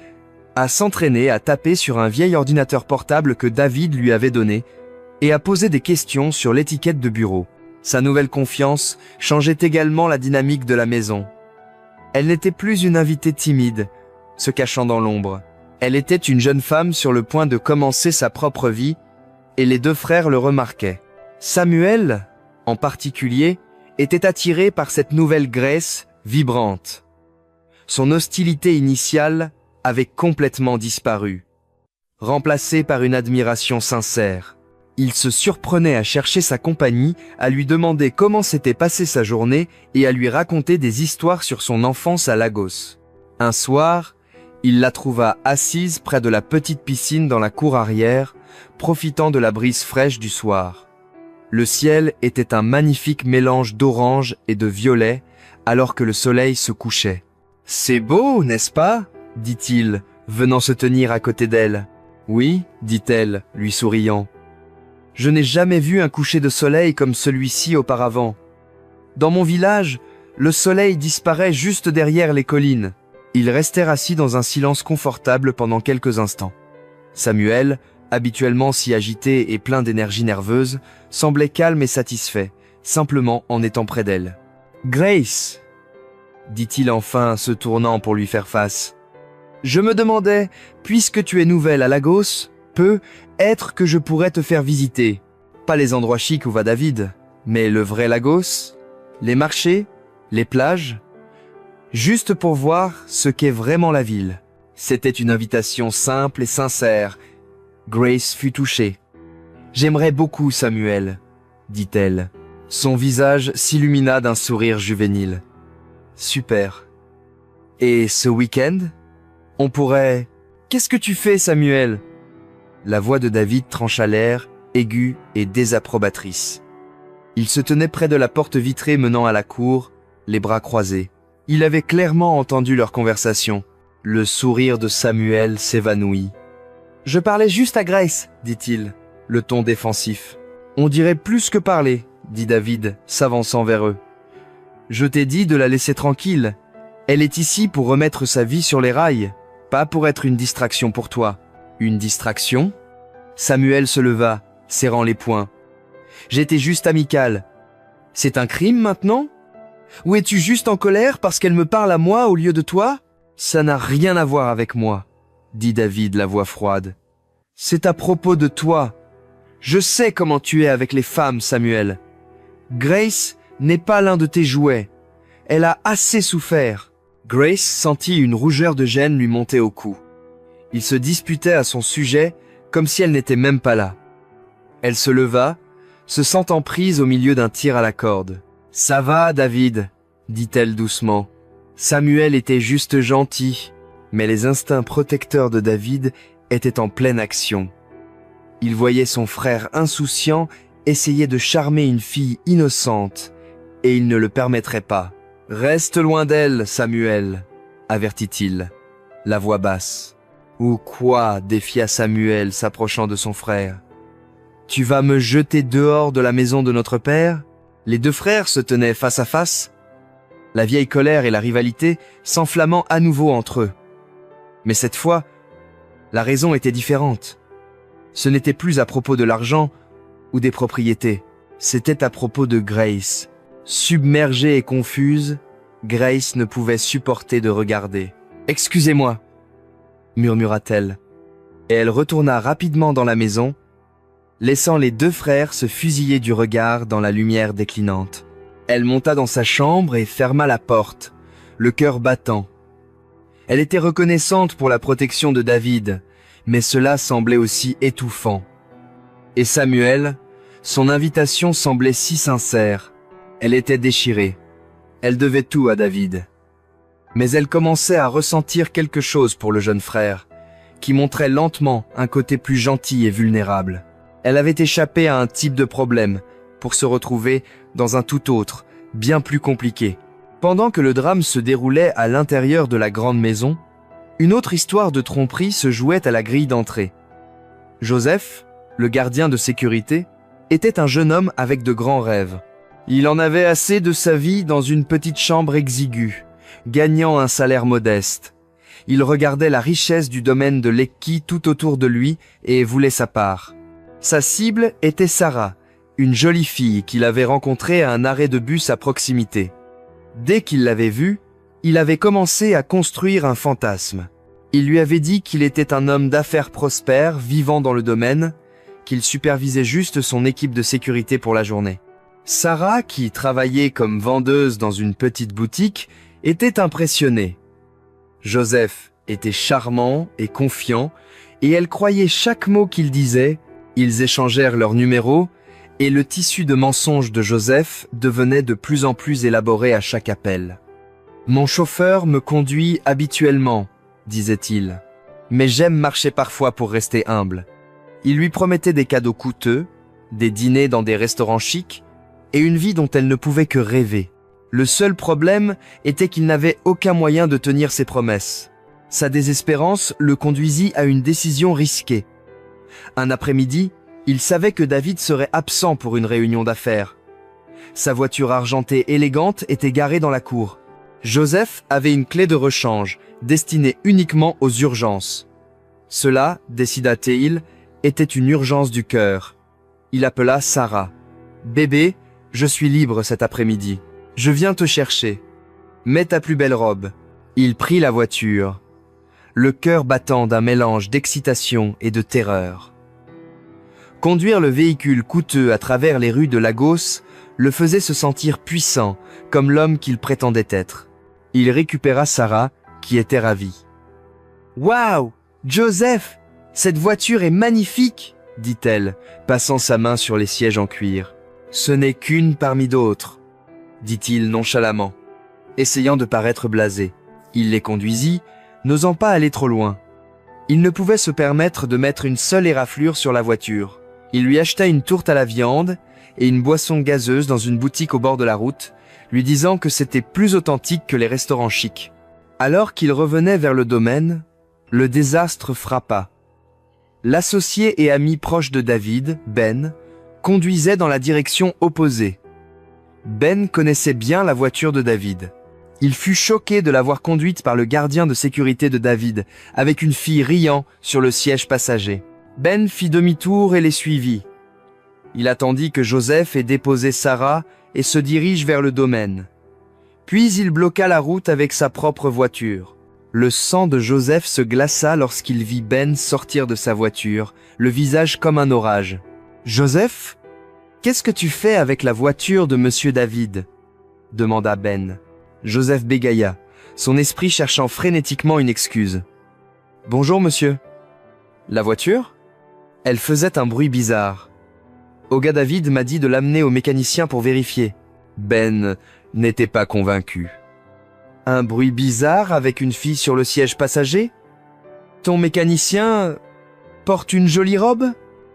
à s'entraîner à taper sur un vieil ordinateur portable que David lui avait donné, et à poser des questions sur l'étiquette de bureau. Sa nouvelle confiance changeait également la dynamique de la maison. Elle n'était plus une invitée timide, se cachant dans l'ombre. Elle était une jeune femme sur le point de commencer sa propre vie, et les deux frères le remarquaient. Samuel, en particulier, était attiré par cette nouvelle Grace vibrante. Son hostilité initiale avait complètement disparu, remplacée par une admiration sincère. Il se surprenait à chercher sa compagnie, à lui demander comment s'était passée sa journée et à lui raconter des histoires sur son enfance à Lagos. Un soir, il la trouva assise près de la petite piscine dans la cour arrière, profitant de la brise fraîche du soir. Le ciel était un magnifique mélange d'orange et de violet, alors que le soleil se couchait. « C'est beau, n'est-ce pas ?» dit-il, venant se tenir à côté d'elle. « Oui, » dit-elle, lui souriant. « Je n'ai jamais vu un coucher de soleil comme celui-ci auparavant. Dans mon village, le soleil disparaît juste derrière les collines. » Ils restèrent assis dans un silence confortable pendant quelques instants. Samuel, habituellement si agité et plein d'énergie nerveuse, semblait calme et satisfait, simplement en étant près d'elle. « Grace !» dit-il enfin, se tournant pour lui faire face. « Je me demandais, puisque tu es nouvelle à Lagos, peut-être que je pourrais te faire visiter. Pas les endroits chics où va David, mais le vrai Lagos, les marchés, les plages, juste pour voir ce qu'est vraiment la ville. » C'était une invitation simple et sincère. Grace fut touchée. « J'aimerais beaucoup, Samuel, » dit-elle. Son visage s'illumina d'un sourire juvénile. « Super. Et ce week-end, on pourrait... Qu'est-ce que tu fais, Samuel ?» La voix de David trancha l'air, aiguë et désapprobatrice. Il se tenait près de la porte vitrée menant à la cour, les bras croisés. Il avait clairement entendu leur conversation. Le sourire de Samuel s'évanouit. « Je parlais juste à Grace, » dit-il, le ton défensif. « On dirait plus que parler, » dit David, s'avançant vers eux. « Je t'ai dit de la laisser tranquille. Elle est ici pour remettre sa vie sur les rails, pas pour être une distraction pour toi. » « Une distraction ?» Samuel se leva, serrant les poings. « J'étais juste amical. C'est un crime maintenant ? Ou es-tu juste en colère parce qu'elle me parle à moi au lieu de toi ? Ça n'a rien à voir avec moi, » dit David, la voix froide. « C'est à propos de toi. Je sais comment tu es avec les femmes, Samuel. Grace n'est pas l'un de tes jouets. Elle a assez souffert. » Grace sentit une rougeur de gêne lui monter au cou. Il se disputait à son sujet comme si elle n'était même pas là. Elle se leva, se sentant prise au milieu d'un tir à la corde. « Ça va, David ?» dit-elle doucement. Samuel était juste gentil, mais les instincts protecteurs de David étaient en pleine action. Il voyait son frère insouciant essayer de charmer une fille innocente, et il ne le permettrait pas. « Reste loin d'elle, Samuel !» avertit-il, la voix basse. « Ou quoi ?» défia Samuel, s'approchant de son frère. « Tu vas me jeter dehors de la maison de notre père ?» Les deux frères se tenaient face à face, la vieille colère et la rivalité s'enflammant à nouveau entre eux. Mais cette fois, la raison était différente. Ce n'était plus à propos de l'argent ou des propriétés, c'était à propos de Grace. Submergée et confuse, Grace ne pouvait supporter de regarder. « Excusez-moi » murmura-t-elle, et elle retourna rapidement dans la maison, laissant les deux frères se fusiller du regard dans la lumière déclinante. Elle monta dans sa chambre et ferma la porte, le cœur battant. Elle était reconnaissante pour la protection de David, mais cela semblait aussi étouffant. Et Samuel, son invitation semblait si sincère. Elle était déchirée. Elle devait tout à David. Mais elle commençait à ressentir quelque chose pour le jeune frère, qui montrait lentement un côté plus gentil et vulnérable. Elle avait échappé à un type de problème pour se retrouver dans un tout autre, bien plus compliqué. Pendant que le drame se déroulait à l'intérieur de la grande maison, une autre histoire de tromperie se jouait à la grille d'entrée. Joseph, le gardien de sécurité, était un jeune homme avec de grands rêves. Il en avait assez de sa vie dans une petite chambre exiguë, gagnant un salaire modeste. Il regardait la richesse du domaine de Lekki tout autour de lui et voulait sa part. Sa cible était Sarah, une jolie fille qu'il avait rencontrée à un arrêt de bus à proximité. Dès qu'il l'avait vue, il avait commencé à construire un fantasme. Il lui avait dit qu'il était un homme d'affaires prospère, vivant dans le domaine, qu'il supervisait juste son équipe de sécurité pour la journée. Sarah, qui travaillait comme vendeuse dans une petite boutique, était impressionnée. Joseph était charmant et confiant, et elle croyait chaque mot qu'il disait. Ils échangèrent leurs numéros, et le tissu de mensonges de Joseph devenait de plus en plus élaboré à chaque appel. « Mon chauffeur me conduit habituellement, » disait-il, « mais j'aime marcher parfois pour rester humble. » Il lui promettait des cadeaux coûteux, des dîners dans des restaurants chics, et une vie dont elle ne pouvait que rêver. Le seul problème était qu'il n'avait aucun moyen de tenir ses promesses. Sa désespérance le conduisit à une décision risquée. Un après-midi, il savait que David serait absent pour une réunion d'affaires. Sa voiture argentée élégante était garée dans la cour. Joseph avait une clé de rechange, destinée uniquement aux urgences. Cela, décida-t-il, était une urgence du cœur. Il appela Sarah. « Bébé, je suis libre cet après-midi. Je viens te chercher. Mets ta plus belle robe. » Il prit la voiture, le cœur battant d'un mélange d'excitation et de terreur. Conduire le véhicule coûteux à travers les rues de Lagos le faisait se sentir puissant, comme l'homme qu'il prétendait être. Il récupéra Sarah, qui était ravie. « Waouh, Joseph, cette voiture est magnifique !» dit-elle, passant sa main sur les sièges en cuir. « Ce n'est qu'une parmi d'autres, » dit-il nonchalamment, essayant de paraître blasé. Il les conduisit, n'osant pas aller trop loin. Il ne pouvait se permettre de mettre une seule éraflure sur la voiture. Il lui acheta une tourte à la viande et une boisson gazeuse dans une boutique au bord de la route, lui disant que c'était plus authentique que les restaurants chics. Alors qu'il revenait vers le domaine, le désastre frappa. L'associé et ami proche de David, Ben, conduisait dans la direction opposée. Ben connaissait bien la voiture de David. Il fut choqué de la voir conduite par le gardien de sécurité de David, avec une fille riant sur le siège passager. Ben fit demi-tour et les suivit. Il attendit que Joseph ait déposé Sarah et se dirige vers le domaine. Puis il bloqua la route avec sa propre voiture. Le sang de Joseph se glaça lorsqu'il vit Ben sortir de sa voiture, le visage comme un orage. « Joseph, qu'est-ce que tu fais avec la voiture de Monsieur David ?» demanda Ben. Joseph bégaya, son esprit cherchant frénétiquement une excuse. « Bonjour, monsieur. »« La voiture ?» Elle faisait un bruit bizarre. Oga David m'a dit de l'amener au mécanicien pour vérifier. Ben n'était pas convaincu. « Un bruit bizarre avec une fille sur le siège passager ? Ton mécanicien porte une jolie robe ?»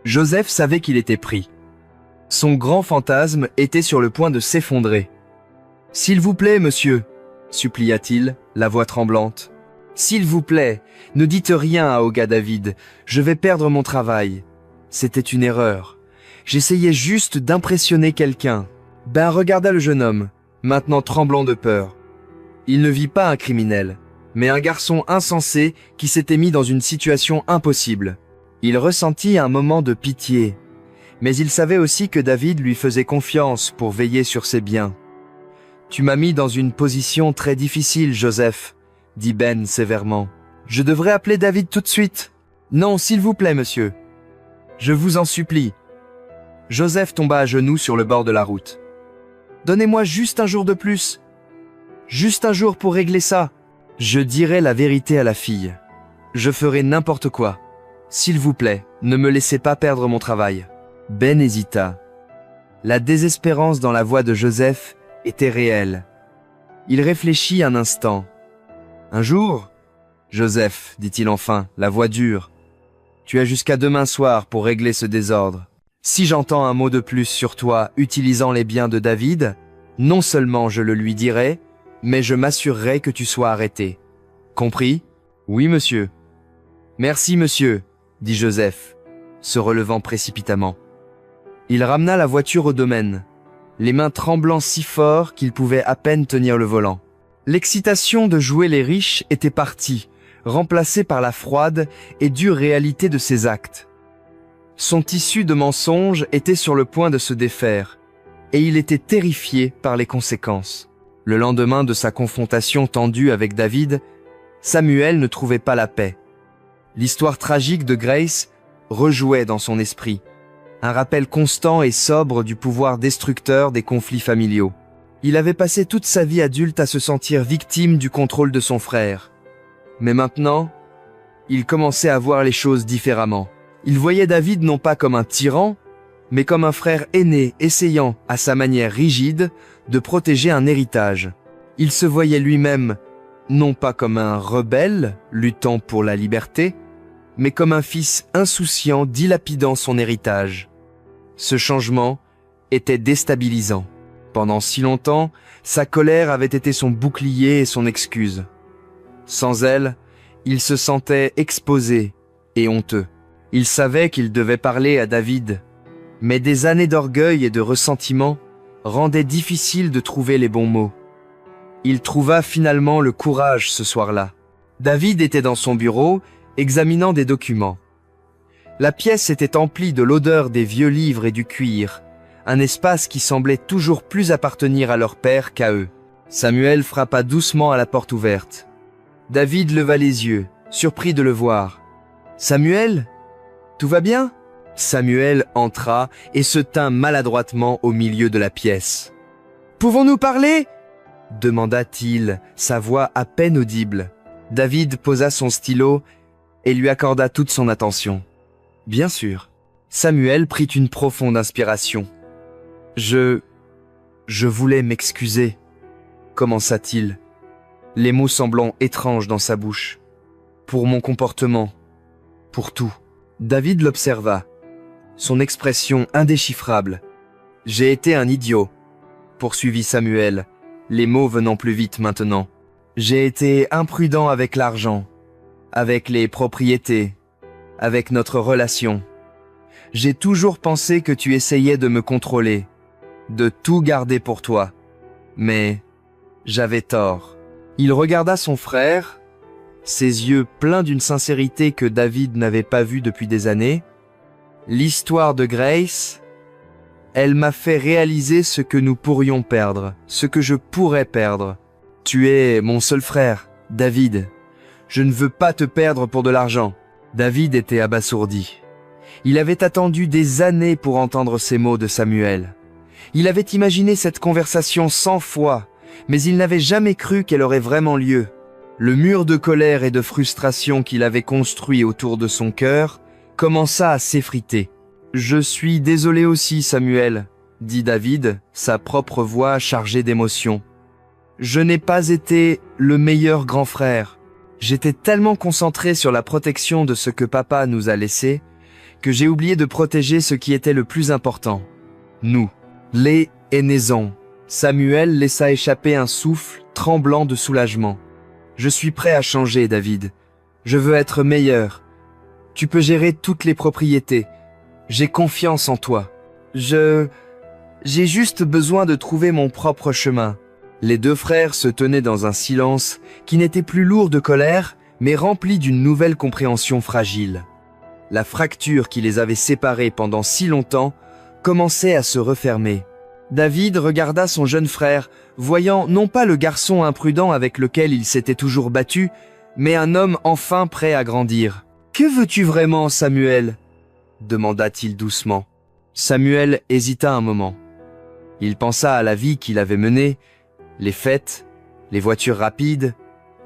Joseph savait qu'il était pris. Son grand fantasme était sur le point de s'effondrer. « S'il vous plaît, monsieur » supplia-t-il, la voix tremblante. « S'il vous plaît, ne dites rien à Oga David, je vais perdre mon travail. C'était une erreur. J'essayais juste d'impressionner quelqu'un. » Ben regarda le jeune homme, maintenant tremblant de peur. Il ne vit pas un criminel, mais un garçon insensé qui s'était mis dans une situation impossible. Il ressentit un moment de pitié, mais il savait aussi que David lui faisait confiance pour veiller sur ses biens. « Tu m'as mis dans une position très difficile, Joseph, » dit Ben sévèrement. « Je devrais appeler David tout de suite. »« Non, s'il vous plaît, monsieur. Je vous en supplie. » Joseph tomba à genoux sur le bord de la route. « Donnez-moi juste un jour de plus. Juste un jour pour régler ça. Je dirai la vérité à la fille. Je ferai n'importe quoi. S'il vous plaît, ne me laissez pas perdre mon travail. » Ben hésita. La désespérance dans la voix de Joseph était réelle. Il réfléchit un instant. « Un jour, Joseph, dit-il enfin, la voix dure. Tu as jusqu'à demain soir pour régler ce désordre. Si j'entends un mot de plus sur toi utilisant les biens de David, non seulement je le lui dirai, mais je m'assurerai que tu sois arrêté. Compris ? Oui, monsieur. Merci, monsieur, dit Joseph, se relevant précipitamment. Il ramena la voiture au domaine, les mains tremblant si fort qu'il pouvait à peine tenir le volant. L'excitation de jouer les riches était partie, remplacée par la froide et dure réalité de ses actes. Son tissu de mensonges était sur le point de se défaire, et il était terrifié par les conséquences. Le lendemain de sa confrontation tendue avec David, Samuel ne trouvait pas la paix. L'histoire tragique de Grace rejouait dans son esprit, un rappel constant et sobre du pouvoir destructeur des conflits familiaux. Il avait passé toute sa vie adulte à se sentir victime du contrôle de son frère. Mais maintenant, il commençait à voir les choses différemment. Il voyait David non pas comme un tyran, mais comme un frère aîné essayant, à sa manière rigide, de protéger un héritage. Il se voyait lui-même non pas comme un rebelle luttant pour la liberté, mais comme un fils insouciant dilapidant son héritage. Ce changement était déstabilisant. Pendant si longtemps, sa colère avait été son bouclier et son excuse. Sans elle, il se sentait exposé et honteux. Il savait qu'il devait parler à David, mais des années d'orgueil et de ressentiment rendaient difficile de trouver les bons mots. Il trouva finalement le courage ce soir-là. David était dans son bureau, examinant des documents. La pièce était emplie de l'odeur des vieux livres et du cuir, un espace qui semblait toujours plus appartenir à leur père qu'à eux. Samuel frappa doucement à la porte ouverte. David leva les yeux, surpris de le voir. « Samuel ? Tout va bien ?» Samuel entra et se tint maladroitement au milieu de la pièce. « Pouvons-nous parler ?» demanda-t-il, sa voix à peine audible. David posa son stylo et lui accorda toute son attention. « Bien sûr. » Samuel prit une profonde inspiration. « Je voulais m'excuser, » commença-t-il, les mots semblant étranges dans sa bouche. « Pour mon comportement, pour tout. » David l'observa, son expression indéchiffrable. « J'ai été un idiot, » poursuivit Samuel, les mots venant plus vite maintenant. « J'ai été imprudent avec l'argent, avec les propriétés, avec notre relation. J'ai toujours pensé que tu essayais de me contrôler, de tout garder pour toi. Mais j'avais tort. » Il regarda son frère, ses yeux pleins d'une sincérité que David n'avait pas vue depuis des années. « L'histoire de Grace, elle m'a fait réaliser ce que nous pourrions perdre, ce que je pourrais perdre. Tu es mon seul frère, David. Je ne veux pas te perdre pour de l'argent. » David était abasourdi. Il avait attendu des années pour entendre ces mots de Samuel. Il avait imaginé cette conversation 100 fois, mais il n'avait jamais cru qu'elle aurait vraiment lieu. Le mur de colère et de frustration qu'il avait construit autour de son cœur commença à s'effriter. « Je suis désolé aussi, Samuel », dit David, sa propre voix chargée d'émotion. « Je n'ai pas été le meilleur grand frère. J'étais tellement concentré sur la protection de ce que papa nous a laissé que j'ai oublié de protéger ce qui était le plus important. Nous, les Hennézons. » Samuel laissa échapper un souffle tremblant de soulagement. « Je suis prêt à changer, David. Je veux être meilleur. Tu peux gérer toutes les propriétés. J'ai confiance en toi. J'ai juste besoin de trouver mon propre chemin. » Les deux frères se tenaient dans un silence qui n'était plus lourd de colère, mais rempli d'une nouvelle compréhension fragile. La fracture qui les avait séparés pendant si longtemps commençait à se refermer. David regarda son jeune frère, voyant non pas le garçon imprudent avec lequel il s'était toujours battu, mais un homme enfin prêt à grandir. « Que veux-tu vraiment, Samuel ?» demanda-t-il doucement. Samuel hésita un moment. Il pensa à la vie qu'il avait menée, les fêtes, les voitures rapides,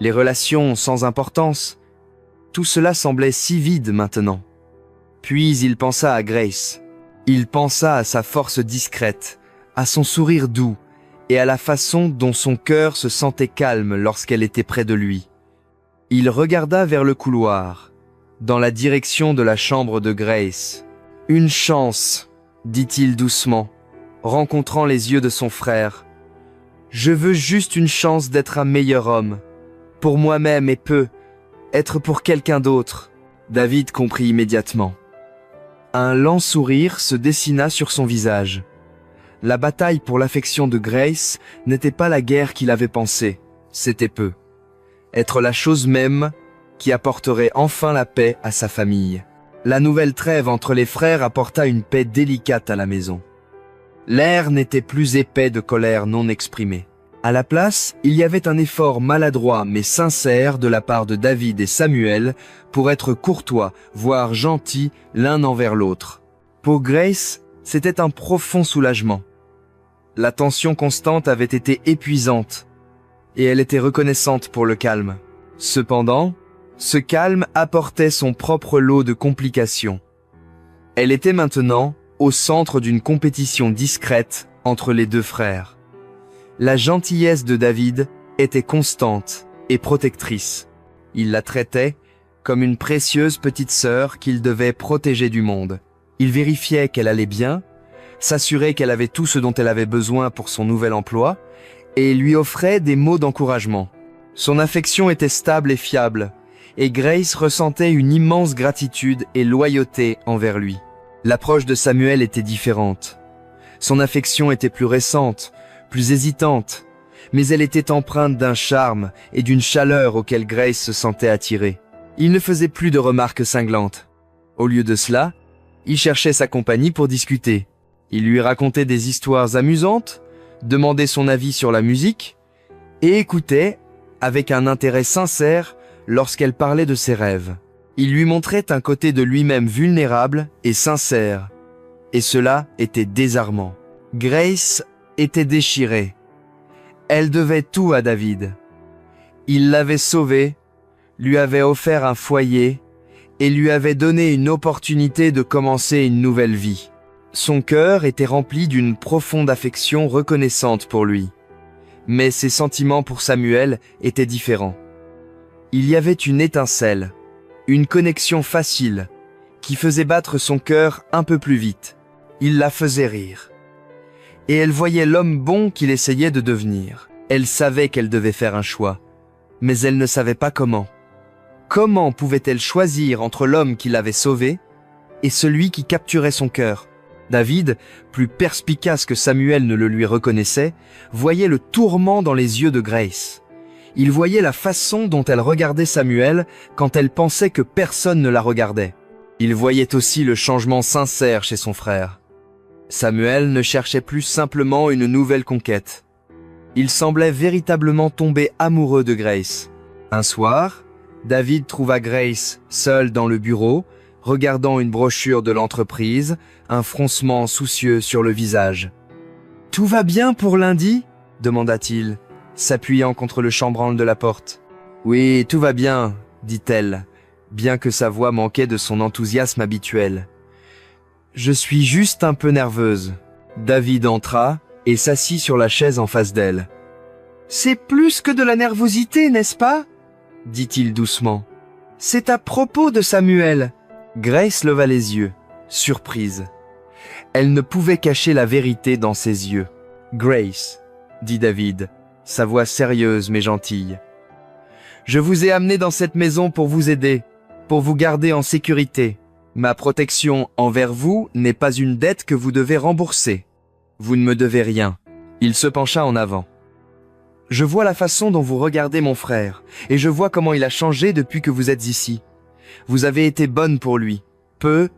les relations sans importance. Tout cela semblait si vide maintenant. Puis il pensa à Grace. Il pensa à sa force discrète, à son sourire doux et à la façon dont son cœur se sentait calme lorsqu'elle était près de lui. Il regarda vers le couloir, dans la direction de la chambre de Grace. « Une chance, » dit-il doucement, rencontrant les yeux de son frère. « Je veux juste une chance d'être un meilleur homme, pour moi-même et être pour quelqu'un d'autre. » David comprit immédiatement. Un lent sourire se dessina sur son visage. La bataille pour l'affection de Grace n'était pas la guerre qu'il avait pensée, c'était être la chose même qui apporterait enfin la paix à sa famille. La nouvelle trêve entre les frères apporta une paix délicate à la maison. L'air n'était plus épais de colère non exprimée. À la place, il y avait un effort maladroit mais sincère de la part de David et Samuel pour être courtois, voire gentils l'un envers l'autre. Pour Grace, c'était un profond soulagement. La tension constante avait été épuisante et elle était reconnaissante pour le calme. Cependant, ce calme apportait son propre lot de complications. Elle était maintenant au centre d'une compétition discrète entre les deux frères. La gentillesse de David était constante et protectrice. Il la traitait comme une précieuse petite sœur qu'il devait protéger du monde. Il vérifiait qu'elle allait bien, s'assurait qu'elle avait tout ce dont elle avait besoin pour son nouvel emploi, et lui offrait des mots d'encouragement. Son affection était stable et fiable, et Grace ressentait une immense gratitude et loyauté envers lui. L'approche de Samuel était différente. Son affection était plus récente, plus hésitante, mais elle était empreinte d'un charme et d'une chaleur auquel Grace se sentait attirée. Il ne faisait plus de remarques cinglantes. Au lieu de cela, il cherchait sa compagnie pour discuter. Il lui racontait des histoires amusantes, demandait son avis sur la musique et écoutait, avec un intérêt sincère, lorsqu'elle parlait de ses rêves. Il lui montrait un côté de lui-même vulnérable et sincère, et cela était désarmant. Grace était déchirée. Elle devait tout à David. Il l'avait sauvée, lui avait offert un foyer et lui avait donné une opportunité de commencer une nouvelle vie. Son cœur était rempli d'une profonde affection reconnaissante pour lui. Mais ses sentiments pour Samuel étaient différents. Il y avait une étincelle, une connexion facile, qui faisait battre son cœur un peu plus vite. Il la faisait rire. Et elle voyait l'homme bon qu'il essayait de devenir. Elle savait qu'elle devait faire un choix, mais elle ne savait pas comment. Comment pouvait-elle choisir entre l'homme qui l'avait sauvée et celui qui capturait son cœur? David, plus perspicace que Samuel ne le lui reconnaissait, voyait le tourment dans les yeux de Grace. Il voyait la façon dont elle regardait Samuel quand elle pensait que personne ne la regardait. Il voyait aussi le changement sincère chez son frère. Samuel ne cherchait plus simplement une nouvelle conquête. Il semblait véritablement tomber amoureux de Grace. Un soir, David trouva Grace seule dans le bureau, regardant une brochure de l'entreprise, un froncement soucieux sur le visage. « Tout va bien pour lundi ?» demanda-t-il. s'appuyant contre le chambranle de la porte. « Oui, tout va bien, dit-elle, bien que sa voix manquait de son enthousiasme habituel. « Je suis juste un peu nerveuse. » David entra et s'assit sur la chaise en face d'elle. « C'est plus que de la nervosité, n'est-ce pas ?» dit-il doucement. « C'est à propos de Samuel. » Grace leva les yeux, surprise. Elle ne pouvait cacher la vérité dans ses yeux. « Grace, » dit David, sa voix sérieuse mais gentille. « Je vous ai amené dans cette maison pour vous aider, pour vous garder en sécurité. Ma protection envers vous n'est pas une dette que vous devez rembourser. Vous ne me devez rien. » Il se pencha en avant. « Je vois la façon dont vous regardez mon frère, et je vois comment il a changé depuis que vous êtes ici. Vous avez été bonne pour lui. Peut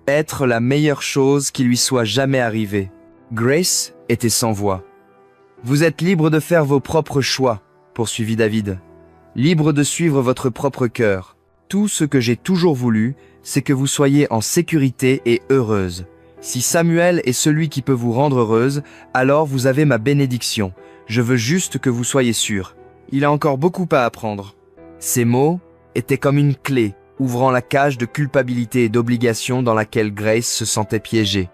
être la meilleure chose qui lui soit jamais arrivée. » Grace était sans voix. « Vous êtes libre de faire vos propres choix, » poursuivit David. « Libre de suivre votre propre cœur. Tout ce que j'ai toujours voulu, c'est que vous soyez en sécurité et heureuse. Si Samuel est celui qui peut vous rendre heureuse, alors vous avez ma bénédiction. Je veux juste que vous soyez sûrs. Il a encore beaucoup à apprendre. » Ces mots étaient comme une clé, ouvrant la cage de culpabilité et d'obligation dans laquelle Grace se sentait piégée.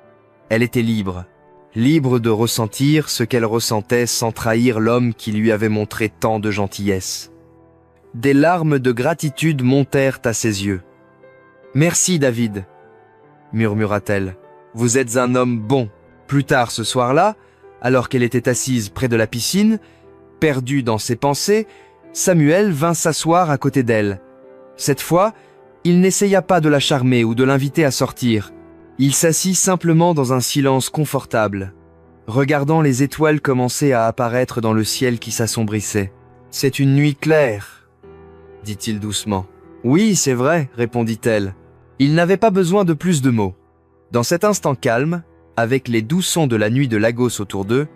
Elle était libre. Libre de ressentir ce qu'elle ressentait sans trahir l'homme qui lui avait montré tant de gentillesse. Des larmes de gratitude montèrent à ses yeux. « Merci, David, » murmura-t-elle. « Vous êtes un homme bon. » Plus tard ce soir-là, alors qu'elle était assise près de la piscine, perdue dans ses pensées, Samuel vint s'asseoir à côté d'elle. Cette fois, il n'essaya pas de la charmer ou de l'inviter à sortir. Il s'assit simplement dans un silence confortable, regardant les étoiles commencer à apparaître dans le ciel qui s'assombrissait. « C'est une nuit claire, » dit-il doucement. « Oui, c'est vrai, » répondit-elle. Il n'avait pas besoin de plus de mots. Dans cet instant calme, avec les doux sons de la nuit de Lagos autour d'eux,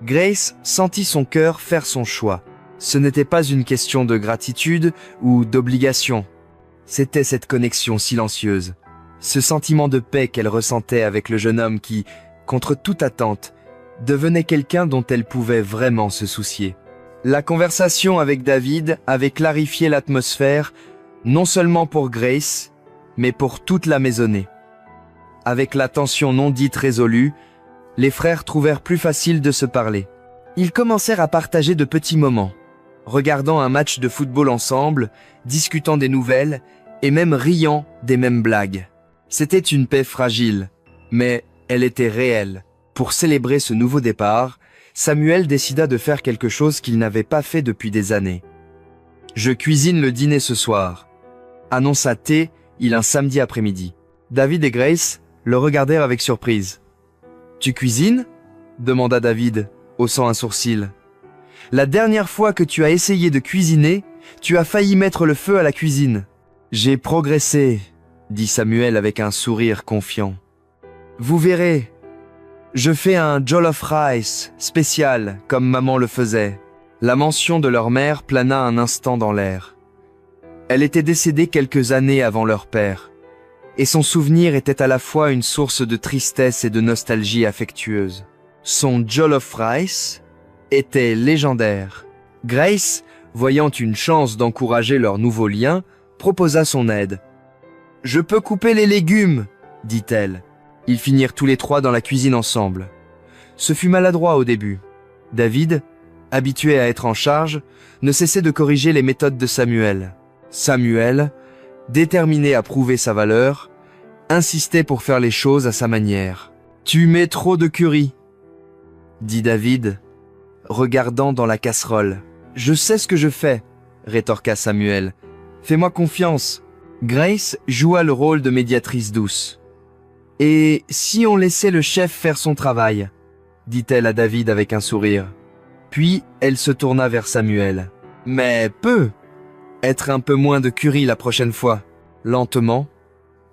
Grace sentit son cœur faire son choix. Ce n'était pas une question de gratitude ou d'obligation. C'était cette connexion silencieuse, ce sentiment de paix qu'elle ressentait avec le jeune homme qui, contre toute attente, devenait quelqu'un dont elle pouvait vraiment se soucier. La conversation avec David avait clarifié l'atmosphère, non seulement pour Grace, mais pour toute la maisonnée. Avec la tension non dite résolue, les frères trouvèrent plus facile de se parler. Ils commencèrent à partager de petits moments, regardant un match de football ensemble, discutant des nouvelles et même riant des mêmes blagues. C'était une paix fragile, mais elle était réelle. Pour célébrer ce nouveau départ, Samuel décida de faire quelque chose qu'il n'avait pas fait depuis des années. « Je cuisine le dîner ce soir », annonça T-il un samedi après-midi. David et Grace le regardèrent avec surprise. « Tu cuisines ?» demanda David, haussant un sourcil. « La dernière fois que tu as essayé de cuisiner, tu as failli mettre le feu à la cuisine. »« J'ai progressé, » dit Samuel avec un sourire confiant. « Vous verrez, je fais un jollof rice spécial comme maman le faisait. » La mention de leur mère plana un instant dans l'air. Elle était décédée quelques années avant leur père, et son souvenir était à la fois une source de tristesse et de nostalgie affectueuse. Son jollof rice était légendaire. Grace, voyant une chance d'encourager leur nouveau lien, proposa son aide. « Je peux couper les légumes, » dit-elle. Ils finirent tous les trois dans la cuisine ensemble. Ce fut maladroit au début. David, habitué à être en charge, ne cessait de corriger les méthodes de Samuel. Samuel, déterminé à prouver sa valeur, insistait pour faire les choses à sa manière. « Tu mets trop de curry, » dit David, regardant dans la casserole. « Je sais ce que je fais, » rétorqua Samuel. « Fais-moi confiance. » Grace joua le rôle de médiatrice douce. « Et si on laissait le chef faire son travail ?» dit-elle à David avec un sourire. Puis elle se tourna vers Samuel. « Mais peu. Être un peu moins de curry la prochaine fois. » Lentement,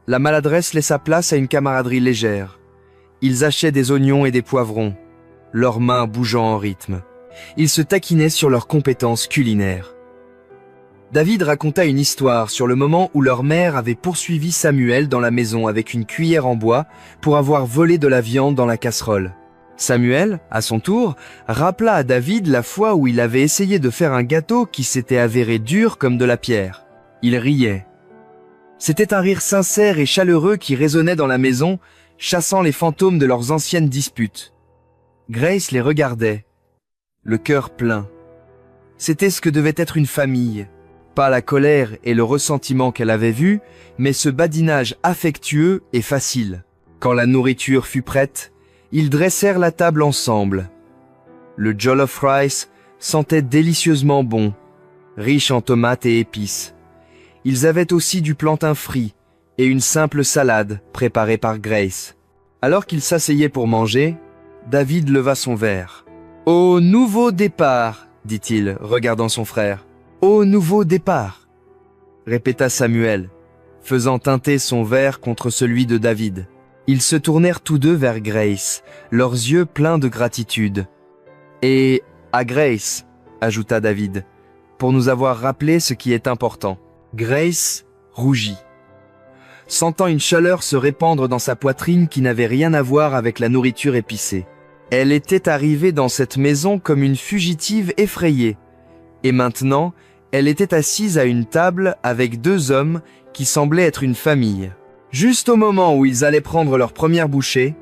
la maladresse laissa place à une camaraderie légère. Ils hachaient des oignons et des poivrons, leurs mains bougeant en rythme. Ils se taquinaient sur leurs compétences culinaires. David raconta une histoire sur le moment où leur mère avait poursuivi Samuel dans la maison avec une cuillère en bois pour avoir volé de la viande dans la casserole. Samuel, à son tour, rappela à David la fois où il avait essayé de faire un gâteau qui s'était avéré dur comme de la pierre. Il riait. C'était un rire sincère et chaleureux qui résonnait dans la maison, chassant les fantômes de leurs anciennes disputes. Grace les regardait, le cœur plein. C'était ce que devait être une famille. Pas la colère et le ressentiment qu'elle avait vu, mais ce badinage affectueux et facile. Quand la nourriture fut prête, ils dressèrent la table ensemble. Le jollof rice sentait délicieusement bon, riche en tomates et épices. Ils avaient aussi du plantain frit et une simple salade préparée par Grace. Alors qu'ils s'asseyaient pour manger, David leva son verre. « Au nouveau départ !» dit-il, regardant son frère. « Au nouveau départ !» répéta Samuel, faisant teinter son verre contre celui de David. Ils se tournèrent tous deux vers Grace, leurs yeux pleins de gratitude. « Et à Grace !» ajouta David, pour nous avoir rappelé ce qui est important. Grace rougit, sentant une chaleur se répandre dans sa poitrine qui n'avait rien à voir avec la nourriture épicée. Elle était arrivée dans cette maison comme une fugitive effrayée, et maintenant, elle était assise à une table avec deux hommes qui semblaient être une famille. Juste au moment où ils allaient prendre leur première bouchée,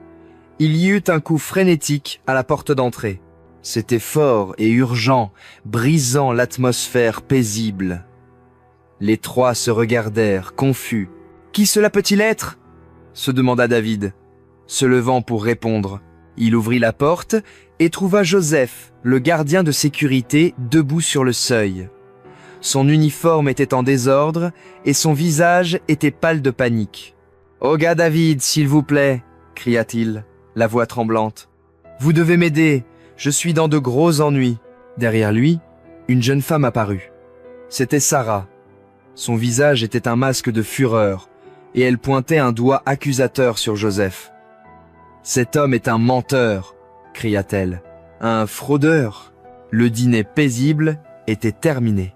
il y eut un coup frénétique à la porte d'entrée. C'était fort et urgent, brisant l'atmosphère paisible. Les trois se regardèrent, confus. « Qui cela peut-il être ?» se demanda David, se levant pour répondre. Il ouvrit la porte et trouva Joseph, le gardien de sécurité, debout sur le seuil. Son uniforme était en désordre et son visage était pâle de panique. « Oh gars David, s'il vous plaît !» cria-t-il, la voix tremblante. « Vous devez m'aider, je suis dans de gros ennuis. » Derrière lui, une jeune femme apparut. C'était Sarah. Son visage était un masque de fureur, et elle pointait un doigt accusateur sur Joseph. « Cet homme est un menteur !» cria-t-elle. « Un fraudeur !» Le dîner paisible était terminé.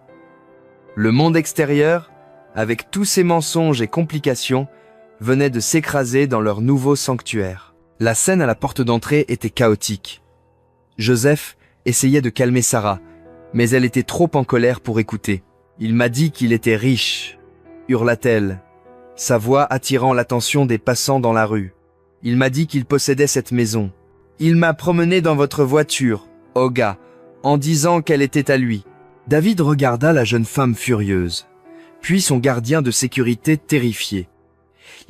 Le monde extérieur, avec tous ses mensonges et complications, venait de s'écraser dans leur nouveau sanctuaire. La scène à la porte d'entrée était chaotique. Joseph essayait de calmer Sarah, mais elle était trop en colère pour écouter. « Il m'a dit qu'il était riche !» hurla-t-elle, sa voix attirant l'attention des passants dans la rue. « Il m'a dit qu'il possédait cette maison. Il m'a promené dans votre voiture, Olga, en disant qu'elle était à lui. » David regarda la jeune femme furieuse, puis son gardien de sécurité terrifié.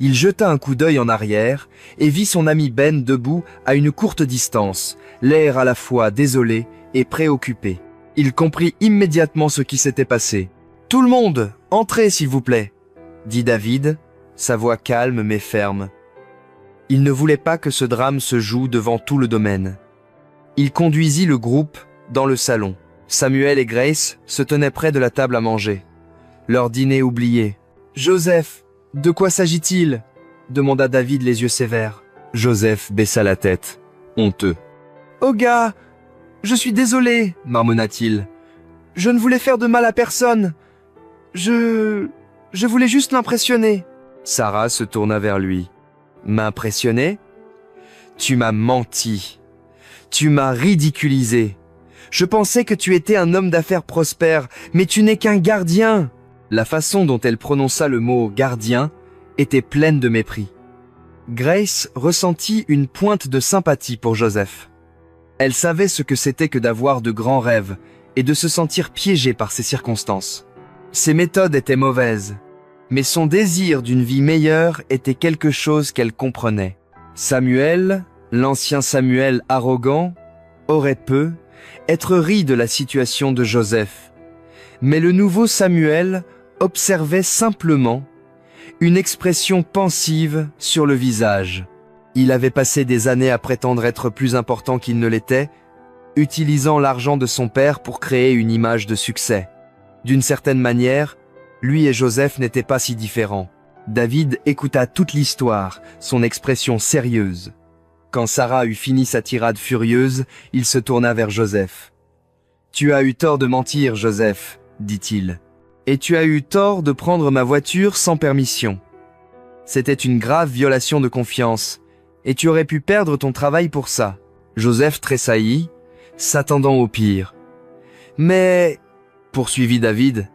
Il jeta un coup d'œil en arrière et vit son ami Ben debout à une courte distance, l'air à la fois désolé et préoccupé. Il comprit immédiatement ce qui s'était passé. « Tout le monde, entrez s'il vous plaît !» dit David, sa voix calme mais ferme. Il ne voulait pas que ce drame se joue devant tout le domaine. Il conduisit le groupe dans le salon. Samuel et Grace se tenaient près de la table à manger. Leur dîner oublié. « Joseph, de quoi s'agit-il » demanda David les yeux sévères. Joseph baissa la tête, honteux. « Oh gars, je suis désolé, marmonna-t-il. Je ne voulais faire de mal à personne. Je voulais juste l'impressionner. » Sarah se tourna vers lui. « M'impressionner ? Tu m'as menti. Tu m'as ridiculisé. Je pensais que tu étais un homme d'affaires prospère, mais tu n'es qu'un gardien. » La façon dont elle prononça le mot « gardien » était pleine de mépris. Grace ressentit une pointe de sympathie pour Joseph. Elle savait ce que c'était que d'avoir de grands rêves et de se sentir piégée par ces circonstances. Ses méthodes étaient mauvaises, mais son désir d'une vie meilleure était quelque chose qu'elle comprenait. Samuel, l'ancien Samuel arrogant, aurait pu être ri de la situation de Joseph. Mais le nouveau Samuel observait simplement une expression pensive sur le visage. Il avait passé des années à prétendre être plus important qu'il ne l'était, utilisant l'argent de son père pour créer une image de succès. D'une certaine manière, lui et Joseph n'étaient pas si différents. David écouta toute l'histoire, son expression sérieuse. Quand Sarah eut fini sa tirade furieuse, il se tourna vers Joseph. « Tu as eu tort de mentir, Joseph, » dit-il. « Et tu as eu tort de prendre ma voiture sans permission. C'était une grave violation de confiance, et tu aurais pu perdre ton travail pour ça. Joseph tressaillit, s'attendant au pire. « Mais, poursuivit David,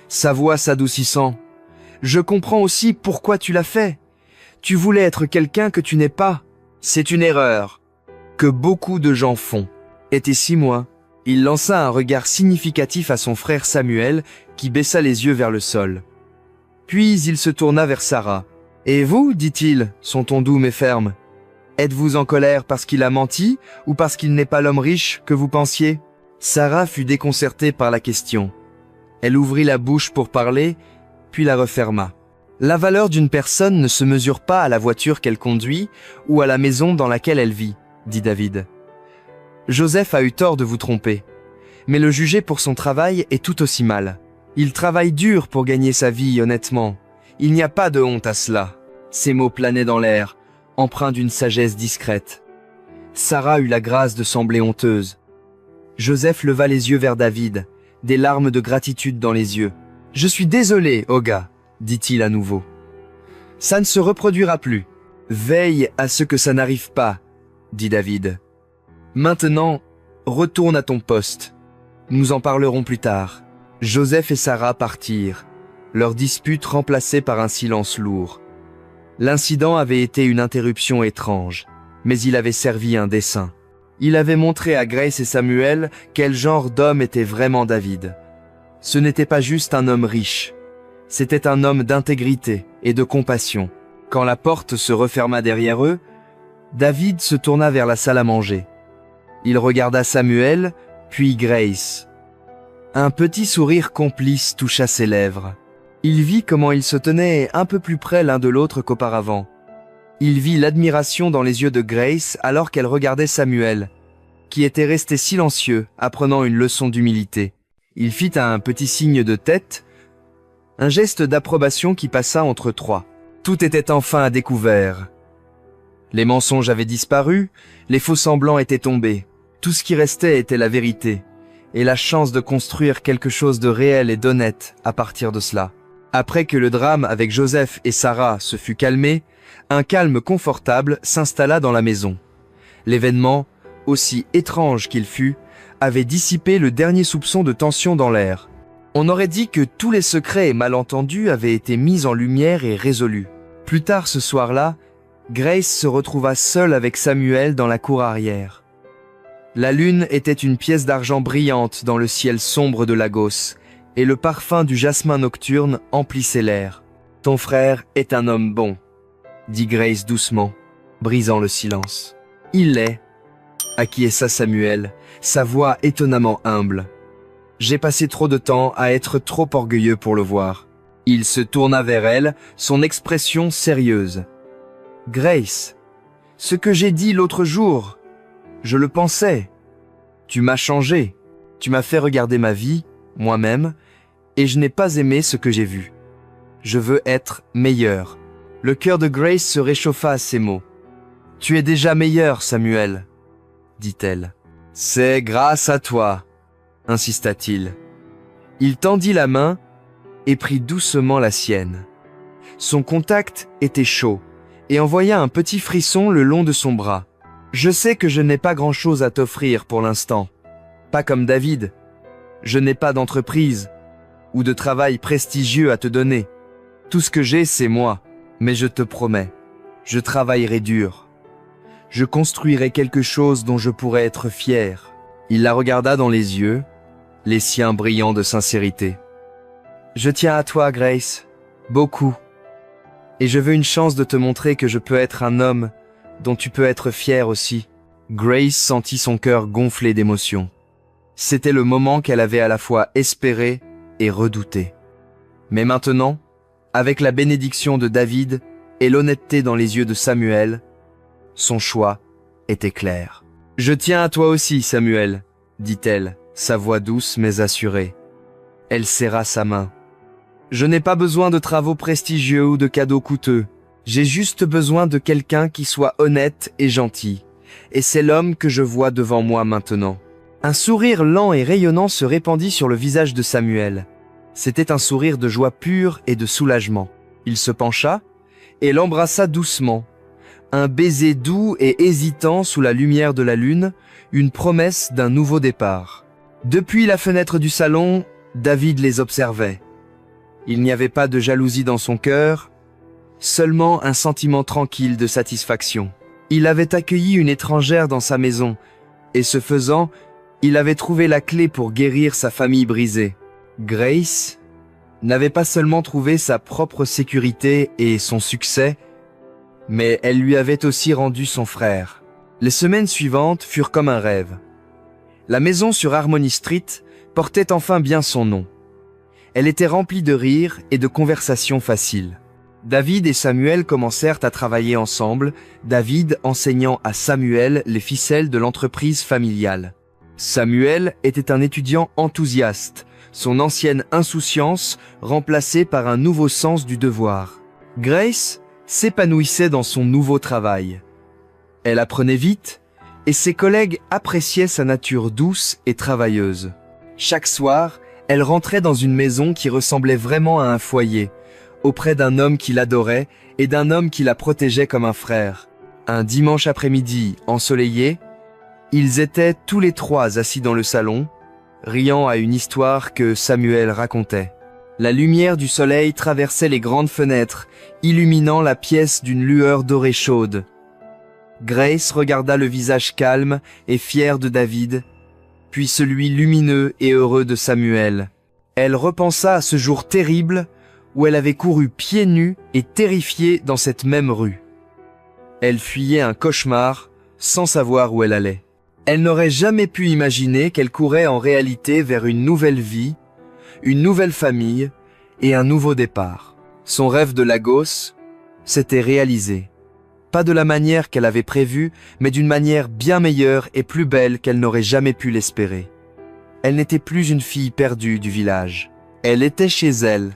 sa voix s'adoucissant, je comprends aussi pourquoi tu l'as fait. Tu voulais être quelqu'un que tu n'es pas. C'est une erreur que beaucoup de gens font. Était-ce moi ?» Il lança un regard significatif à son frère Samuel, qui baissa les yeux vers le sol. Puis il se tourna vers Sarah. « Et vous, dit-il, son ton doux mais ferme, êtes-vous en colère parce qu'il a menti ou parce qu'il n'est pas l'homme riche que vous pensiez ?» Sarah fut déconcertée par la question. Elle ouvrit la bouche pour parler, puis la referma. « La valeur d'une personne ne se mesure pas à la voiture qu'elle conduit ou à la maison dans laquelle elle vit, dit David. Joseph a eu tort de vous tromper, mais le juger pour son travail est tout aussi mal. Il travaille dur pour gagner sa vie, honnêtement. Il n'y a pas de honte à cela. » Ces mots planaient dans l'air, empreints d'une sagesse discrète. Sarah eut la grâce de sembler honteuse. Joseph leva les yeux vers David, des larmes de gratitude dans les yeux. « Je suis désolé, Oga, dit-il à nouveau. Ça ne se reproduira plus. Veille à ce que ça n'arrive pas, dit David. Maintenant, retourne à ton poste. Nous en parlerons plus tard. Joseph et Sarah partirent, leur dispute remplacée par un silence lourd. L'incident avait été une interruption étrange, mais il avait servi un dessein. Il avait montré à Grace et Samuel quel genre d'homme était vraiment David. Ce n'était pas juste un homme riche, c'était un homme d'intégrité et de compassion. Quand la porte se referma derrière eux, David se tourna vers la salle à manger. Il regarda Samuel, puis Grace. Un petit sourire complice toucha ses lèvres. Il vit comment ils se tenaient un peu plus près l'un de l'autre qu'auparavant. Il vit l'admiration dans les yeux de Grace alors qu'elle regardait Samuel, qui était resté silencieux, apprenant une leçon d'humilité. Il fit un petit signe de tête, un geste d'approbation qui passa entre trois. Tout était enfin à découvert. Les mensonges avaient disparu, les faux-semblants étaient tombés. Tout ce qui restait était la vérité, et la chance de construire quelque chose de réel et d'honnête à partir de cela. Après que le drame avec Joseph et Sarah se fut calmé, un calme confortable s'installa dans la maison. L'événement, aussi étrange qu'il fût, avait dissipé le dernier soupçon de tension dans l'air. On aurait dit que tous les secrets et malentendus avaient été mis en lumière et résolus. Plus tard ce soir-là, Grace se retrouva seule avec Samuel dans la cour arrière. La lune était une pièce d'argent brillante dans le ciel sombre de Lagos, et le parfum du jasmin nocturne emplissait l'air. « Ton frère est un homme bon », dit Grace doucement, brisant le silence. « Il l'est », acquiesça Samuel, sa voix étonnamment humble. « J'ai passé trop de temps à être trop orgueilleux pour le voir. » Il se tourna vers elle, son expression sérieuse. « Grace, ce que j'ai dit l'autre jour, je le pensais. Tu m'as changé, tu m'as fait regarder ma vie, moi-même, et je n'ai pas aimé ce que j'ai vu. Je veux être meilleur. » Le cœur de Grace se réchauffa à ces mots. « Tu es déjà meilleur, Samuel, » dit-elle. « C'est grâce à toi, » insista-t-il. Il tendit la main et prit doucement la sienne. Son contact était chaud et envoya un petit frisson le long de son bras. « Je sais que je n'ai pas grand-chose à t'offrir pour l'instant. Pas comme David. Je n'ai pas d'entreprise ou de travail prestigieux à te donner. Tout ce que j'ai, c'est moi. Mais je te promets, je travaillerai dur. Je construirai quelque chose dont je pourrai être fier. » Il la regarda dans les yeux, les siens brillants de sincérité. « Je tiens à toi, Grace, beaucoup. Et je veux une chance de te montrer que je peux être un homme dont tu peux être fier aussi. » Grace sentit son cœur gonfler d'émotion. C'était le moment qu'elle avait à la fois espéré et redouté. Mais maintenant, avec la bénédiction de David et l'honnêteté dans les yeux de Samuel, son choix était clair. « Je tiens à toi aussi, Samuel, » dit-elle, sa voix douce mais assurée. Elle serra sa main. « Je n'ai pas besoin de travaux prestigieux ou de cadeaux coûteux. J'ai juste besoin de quelqu'un qui soit honnête et gentil. Et c'est l'homme que je vois devant moi maintenant. » Un sourire lent et rayonnant se répandit sur le visage de Samuel. C'était un sourire de joie pure et de soulagement. Il se pencha et l'embrassa doucement, Un baiser doux et hésitant sous la lumière de la lune, une promesse d'un nouveau départ. Depuis la fenêtre du salon, David les observait. Il n'y avait pas de jalousie dans son cœur, seulement un sentiment tranquille de satisfaction. Il avait accueilli une étrangère dans sa maison, et ce faisant, il avait trouvé la clé pour guérir sa famille brisée. Grace n'avait pas seulement trouvé sa propre sécurité et son succès, mais elle lui avait aussi rendu son frère. Les semaines suivantes furent comme un rêve. La maison sur Harmony Street portait enfin bien son nom. Elle était remplie de rires et de conversations faciles. David et Samuel commencèrent à travailler ensemble, David enseignant à Samuel les ficelles de l'entreprise familiale. Samuel était un étudiant enthousiaste, son ancienne insouciance remplacée par un nouveau sens du devoir. Grace s'épanouissait dans son nouveau travail. Elle apprenait vite, et ses collègues appréciaient sa nature douce et travailleuse. Chaque soir, elle rentrait dans une maison qui ressemblait vraiment à un foyer, auprès d'un homme qui l'adorait et d'un homme qui la protégeait comme un frère. Un dimanche après-midi ensoleillé, ils étaient tous les trois assis dans le salon, riant à une histoire que Samuel racontait. La lumière du soleil traversait les grandes fenêtres, illuminant la pièce d'une lueur dorée chaude. Grace regarda le visage calme et fier de David, puis celui lumineux et heureux de Samuel. Elle repensa à ce jour terrible où elle avait couru pieds nus et terrifiée dans cette même rue. Elle fuyait un cauchemar sans savoir où elle allait. Elle n'aurait jamais pu imaginer qu'elle courait en réalité vers une nouvelle vie, une nouvelle famille et un nouveau départ. Son rêve de Lagos s'était réalisé. Pas de la manière qu'elle avait prévue, mais d'une manière bien meilleure et plus belle qu'elle n'aurait jamais pu l'espérer. Elle n'était plus une fille perdue du village. Elle était chez elle,